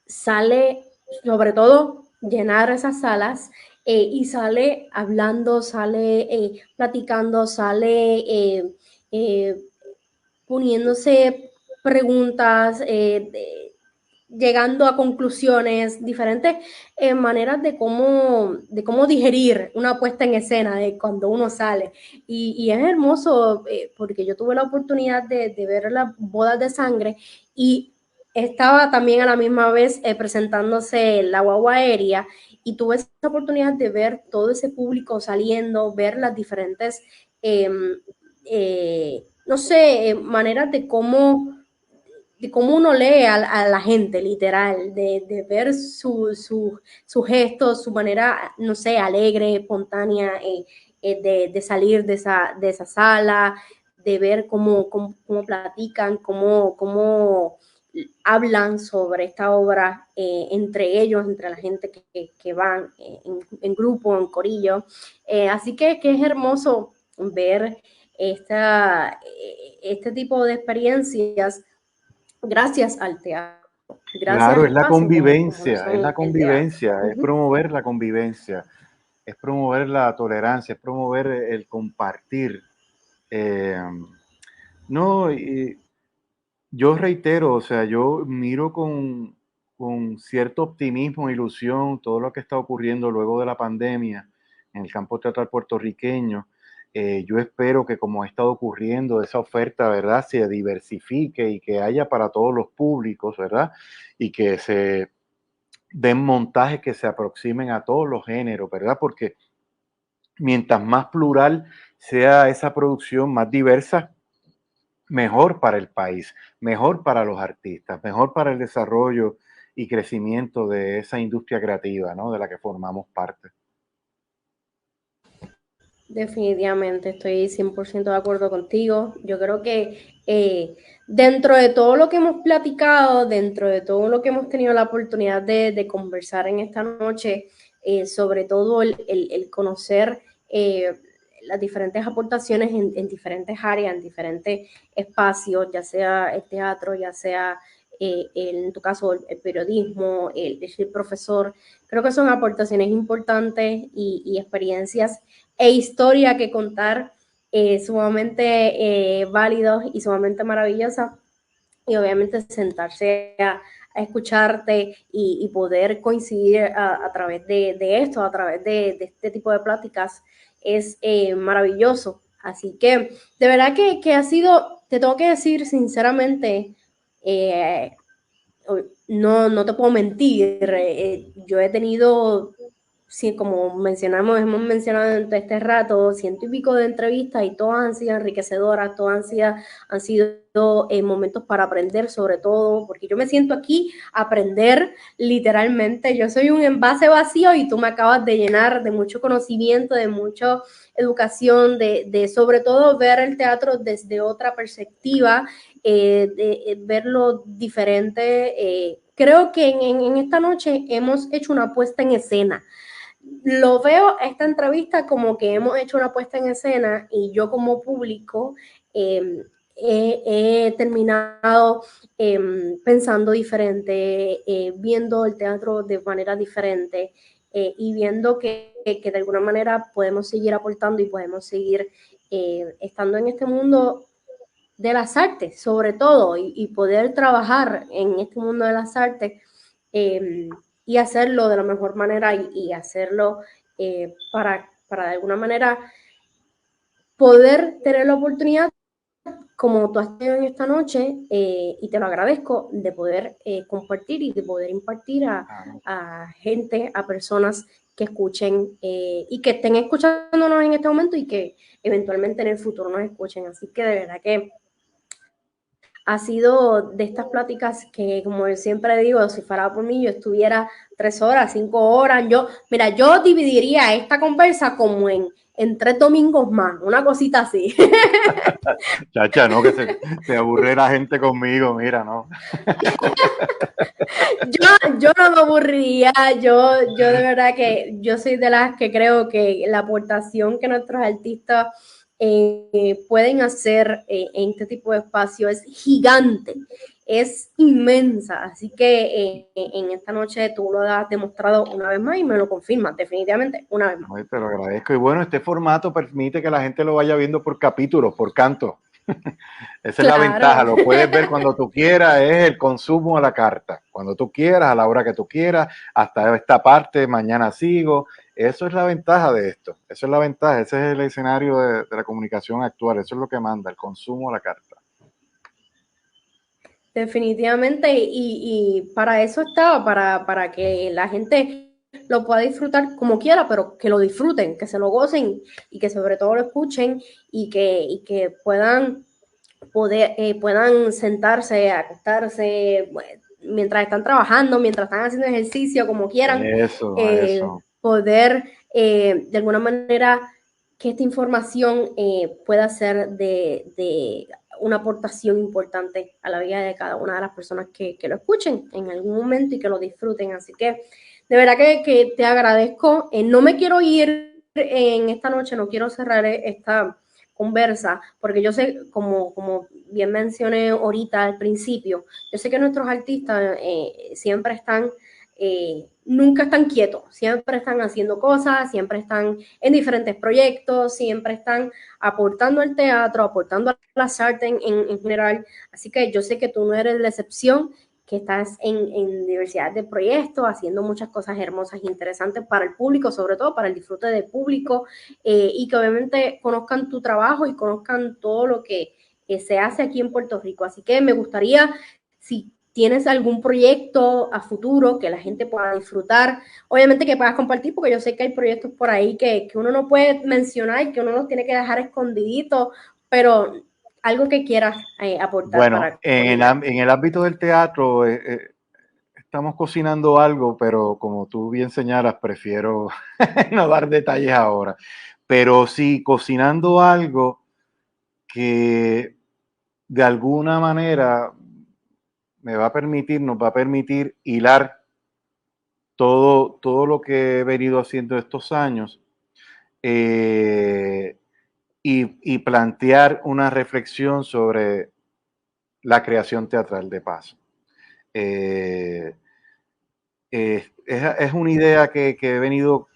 sale, sobre todo llenar esas salas y sale hablando, sale platicando, sale poniéndose preguntas, llegando a conclusiones, diferentes maneras de cómo digerir una puesta en escena de cuando uno sale. Y es hermoso porque yo tuve la oportunidad de ver las bodas de sangre y estaba también a la misma vez presentándose la guagua aérea y tuve esa oportunidad de ver todo ese público saliendo, ver las diferentes, eh, no sé, maneras de cómo uno lee a la gente, literal, de ver su gestos, su manera, no sé, alegre, espontánea, de salir de esa sala, de ver cómo platican, cómo hablan sobre esta obra entre ellos, entre la gente que van en grupo, en corillo. Así que es hermoso ver este tipo de experiencias gracias al teatro, gracias Claro, a espacios como lo es la son el teatro. convivencia, es Uh-huh. promover la convivencia, es promover la tolerancia, es promover el compartir. Eh, no, y yo reitero, o sea, yo miro con cierto optimismo, ilusión, todo lo que está ocurriendo luego de la pandemia en el campo teatral puertorriqueño. Yo espero que como ha estado ocurriendo, esa oferta, ¿verdad?, se diversifique y que haya para todos los públicos, ¿verdad? Y que se den montajes que se aproximen a todos los géneros, ¿verdad? Porque mientras más plural sea esa producción, más diversa, mejor para el país, mejor para los artistas, mejor para el desarrollo y crecimiento de esa industria creativa, ¿no? De la que formamos parte. Definitivamente, estoy 100% de acuerdo contigo. Yo creo que dentro de todo lo que hemos platicado, dentro de todo lo que hemos tenido la oportunidad de conversar en esta noche, sobre todo el conocer las diferentes aportaciones en diferentes áreas, en diferentes espacios, ya sea el teatro, ya sea en tu caso el periodismo, el ser profesor, creo que son aportaciones importantes y experiencias e historia que contar sumamente válidos y sumamente maravillosas y obviamente sentarse a escucharte y poder coincidir a través de esto, a través de este tipo de pláticas es maravilloso. Así que de verdad que ha sido, te tengo que decir sinceramente, eh, no te puedo mentir, yo he tenido, sí, como hemos mencionado en este rato, ciento y pico de entrevistas y todas han sido enriquecedoras, todas han sido momentos para aprender sobre todo, porque yo me siento aquí a aprender literalmente, yo soy un envase vacío y tú me acabas de llenar de mucho conocimiento, de mucha educación, de sobre todo ver el teatro desde otra perspectiva, de verlo diferente. Creo que en esta noche hemos hecho una puesta en escena. Lo veo esta entrevista como que hemos hecho una puesta en escena y yo como público he terminado pensando diferente, viendo el teatro de manera diferente y viendo que de alguna manera podemos seguir aportando y podemos seguir estando en este mundo de las artes, sobre todo, y poder trabajar en este mundo de las artes y hacerlo de la mejor manera y hacerlo para de alguna manera poder tener la oportunidad, como tú has tenido en esta noche, y te lo agradezco, de poder compartir y de poder impartir a gente, a personas que escuchen y que estén escuchándonos en este momento y que eventualmente en el futuro nos escuchen. Así que de verdad que ha sido de estas pláticas que, como yo siempre digo, si fuera por mí, yo estuviera 3 horas, 5 horas. Mira, yo dividiría esta conversa como en 3 domingos más, una cosita así. Chacha, no, que se aburre la gente conmigo, mira, no. Yo no me aburriría, yo de verdad que yo soy de las que creo que la aportación que nuestros artistas pueden hacer en este tipo de espacio es gigante, es inmensa, así que en esta noche tú lo has demostrado una vez más y me lo confirmas definitivamente una vez más. Ay, te lo agradezco. Y bueno, este formato permite que la gente lo vaya viendo por capítulos, por canto. Esa es la ventaja, lo puedes ver cuando tú quieras, es el consumo a la carta, cuando tú quieras, a la hora que tú quieras, hasta esta parte, mañana sigo. Eso es la ventaja de esto, eso es la ventaja, ese es el escenario de la comunicación actual, eso es lo que manda, el consumo a la carta. Definitivamente, y para eso estaba, para que la gente lo pueda disfrutar como quiera, pero que lo disfruten, que se lo gocen y que sobre todo lo escuchen y que puedan puedan sentarse, acostarse, mientras están trabajando, mientras están haciendo ejercicio, como quieran, Eso. poder de alguna manera que esta información pueda ser de una aportación importante a la vida de cada una de las personas que lo escuchen en algún momento y que lo disfruten. Así que de verdad que te agradezco. No me quiero ir en esta noche, no quiero cerrar esta conversa, porque yo sé, como bien mencioné ahorita al principio, yo sé que nuestros artistas siempre están, nunca están quietos, siempre están haciendo cosas, siempre están en diferentes proyectos, siempre están aportando al teatro, aportando a las artes en general, así que yo sé que tú no eres la excepción, que estás en diversidad de proyectos, haciendo muchas cosas hermosas e interesantes para el público, sobre todo para el disfrute del público, y que obviamente conozcan tu trabajo y conozcan todo lo que se hace aquí en Puerto Rico. Así que me gustaría, si tienes algún proyecto a futuro que la gente pueda disfrutar, obviamente que puedas compartir, porque yo sé que hay proyectos por ahí que uno no puede mencionar y que uno los tiene que dejar escondiditos, pero algo que quieras aportar Bueno, para en el ámbito del teatro estamos cocinando algo, pero como tú bien señalas, prefiero no dar detalles ahora. Pero sí, cocinando algo que de alguna manera nos va a permitir hilar todo lo que he venido haciendo estos años eh, y plantear una reflexión sobre la creación teatral de paso. Es una idea que he venido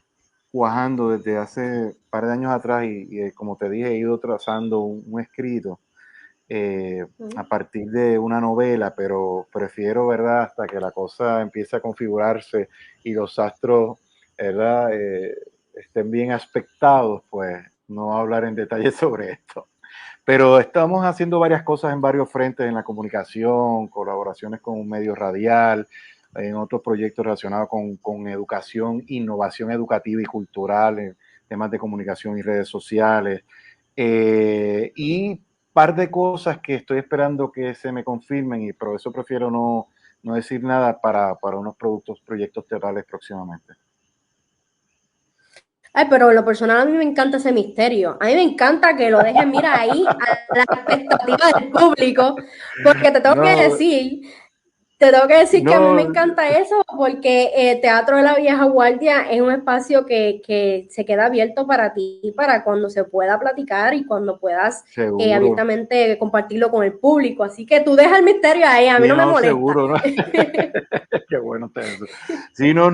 cuajando desde hace un par de años atrás y como te dije, he ido trazando un escrito a partir de una novela, pero prefiero, ¿verdad?, hasta que la cosa empiece a configurarse y los astros, ¿verdad?, estén bien aspectados, pues no hablar en detalle sobre esto. Pero estamos haciendo varias cosas en varios frentes en la comunicación, colaboraciones con un medio radial, en otros proyectos relacionados con educación, innovación educativa y cultural, en temas de comunicación y redes sociales. Y par de cosas que estoy esperando que se me confirmen y por eso prefiero no decir nada para unos proyectos teatrales próximamente. Ay, pero en lo personal a mí me encanta ese misterio. A mí me encanta que lo dejen, mira, ahí a la expectativa del público, porque No, te tengo que decir que a mí me no, encanta eso, porque Teatro de la Vieja Guardia es un espacio que se queda abierto para ti, para cuando se pueda platicar y cuando puedas seguro. abiertamente compartirlo con el público. Así que tú deja el misterio ahí, a mí Sí, no me no, molesta. seguro, ¿no? Qué bueno está eso. Sí, no es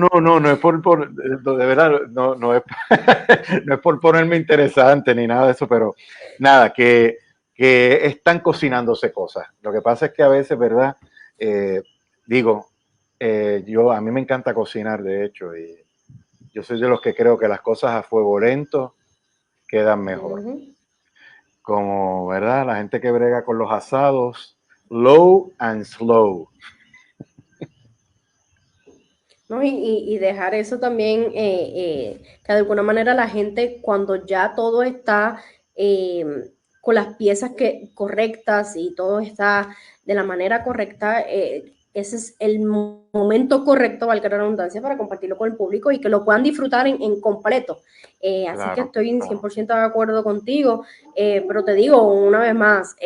de verdad, no es, no es por ponerme interesante ni nada de eso, pero nada, que que están cocinándose cosas. Lo que pasa es que a veces, ¿verdad? Digo, a mí me encanta cocinar, de hecho, y yo soy de los que creo que las cosas a fuego lento quedan mejor. Como, ¿verdad? La gente que brega con los asados, low and slow. ¿No? Y dejar eso también, que de alguna manera la gente, cuando ya todo está con las piezas correctas y todo está de la manera correcta, ese es el momento correcto, valga la redundancia, para compartirlo con el público y que lo puedan disfrutar en completo. Así que estoy en 100% de acuerdo contigo, pero te digo una vez más,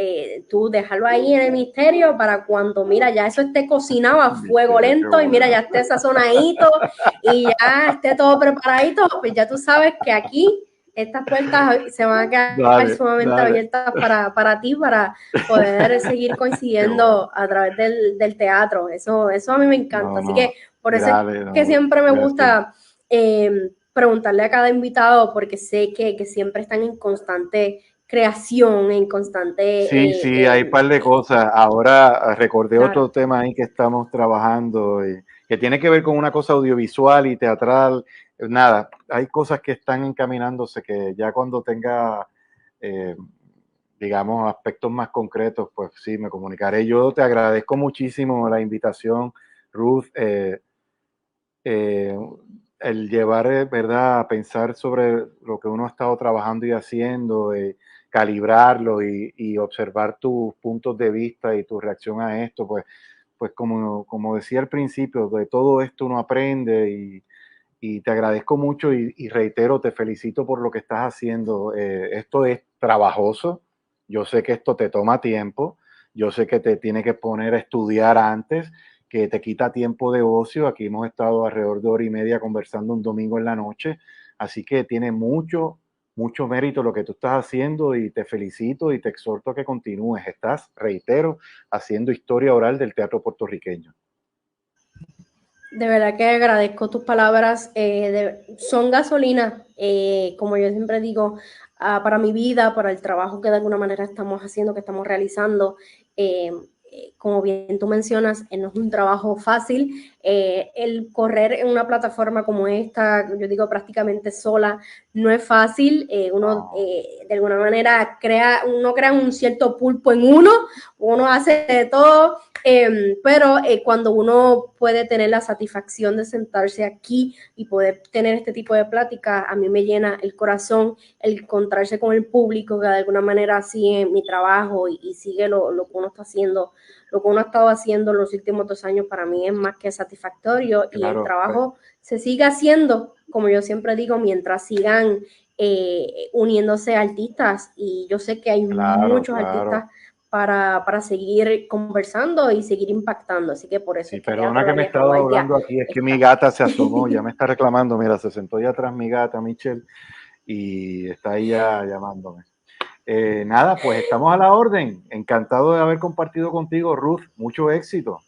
tú déjalo ahí en el misterio para cuando, mira, ya eso esté cocinado a fuego lento y mira, ya esté sazonadito y ya esté todo preparadito, pues ya tú sabes que aquí estas puertas se van a quedar sumamente abiertas para ti, para poder seguir coincidiendo a través del teatro. Eso a mí me encanta. Así que por eso es que siempre me gusta preguntarle a cada invitado, porque sé que siempre están en constante creación, en constante... Sí, hay un par de cosas. Ahora recordé otro tema ahí que estamos trabajando, que tiene que ver con una cosa audiovisual y teatral. Nada, hay cosas que están encaminándose que ya cuando tenga, digamos, aspectos más concretos, pues sí, me comunicaré. Yo te agradezco muchísimo la invitación, Ruth. El llevar, ¿verdad?, a pensar sobre lo que uno ha estado trabajando y haciendo, calibrarlo y observar tus puntos de vista y tu reacción a esto, pues como decía al principio, de todo esto uno aprende y te agradezco mucho y reitero, te felicito por lo que estás haciendo. Esto es trabajoso, yo sé que esto te toma tiempo, yo sé que te tiene que poner a estudiar antes, que te quita tiempo de ocio. Aquí hemos estado alrededor de 1 hora y media conversando un domingo en la noche, así que tiene mucho mérito lo que tú estás haciendo y te felicito y te exhorto a que continúes. Estás, reitero, haciendo historia oral del teatro puertorriqueño. De verdad que agradezco tus palabras, son gasolina, como yo siempre digo, para mi vida, para el trabajo que de alguna manera estamos haciendo, que estamos realizando. Como bien tú mencionas, no es un trabajo fácil. El correr en una plataforma como esta, yo digo prácticamente sola, no es fácil. Uno de alguna manera crea un cierto pulpo en uno hace de todo. Pero cuando uno puede tener la satisfacción de sentarse aquí y poder tener este tipo de plática, a mí me llena el corazón el encontrarse con el público que de alguna manera sigue mi trabajo y sigue lo que uno está haciendo, lo que uno ha estado haciendo los últimos 2 años. Para mí es más que satisfactorio. Claro, y el trabajo se sigue haciendo, como yo siempre digo, mientras sigan uniéndose artistas, y yo sé que hay muchos artistas para seguir conversando y seguir impactando, así que por eso sí, es que perdona que me estaba hablando aquí, es que mi gata se asomó, ya me está reclamando, mira, se sentó ya atrás mi gata, Michelle, y está ahí ya llamándome. Nada, pues estamos a la orden, encantado de haber compartido contigo, Ruth, mucho éxito.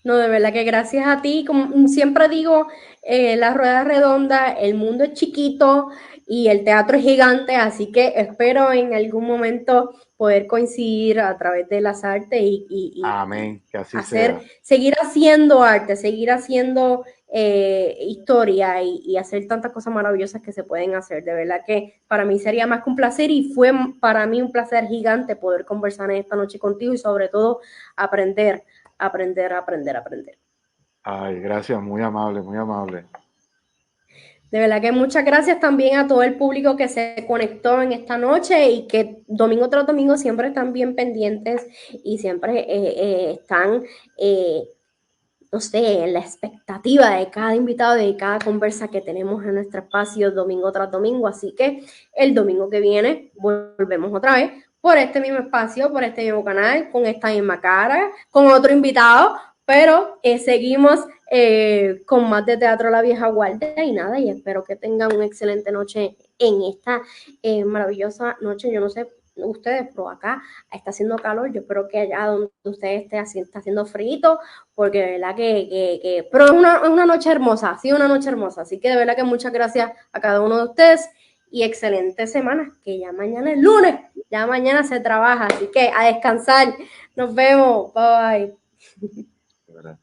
No, de verdad que gracias a ti, como siempre digo, la rueda redonda, el mundo es chiquito y el teatro es gigante, así que espero en algún momento poder coincidir a través de las artes amén, que así sea. Seguir haciendo arte, seguir haciendo historia y hacer tantas cosas maravillosas que se pueden hacer. De verdad que para mí sería más que un placer, y fue para mí un placer gigante poder conversar en esta noche contigo y sobre todo aprender. Ay, gracias, muy amable, muy amable. De verdad que muchas gracias también a todo el público que se conectó en esta noche y que domingo tras domingo siempre están bien pendientes y siempre están, no sé, en la expectativa de cada invitado, de cada conversa que tenemos en nuestro espacio domingo tras domingo. Así que el domingo que viene volvemos otra vez por este mismo espacio, por este mismo canal, con esta misma cara, con otro invitado, pero seguimos con más de Teatro La Vieja Guardia y nada, y espero que tengan una excelente noche en esta maravillosa noche. Yo no sé ustedes, pero acá está haciendo calor. Yo espero que allá donde ustedes está haciendo frío, porque de verdad pero es una noche hermosa, sí, una noche hermosa. Así que de verdad que muchas gracias a cada uno de ustedes y excelente semana, que ya mañana es lunes, ya mañana se trabaja, así que a descansar. Nos vemos, bye bye. De verdad.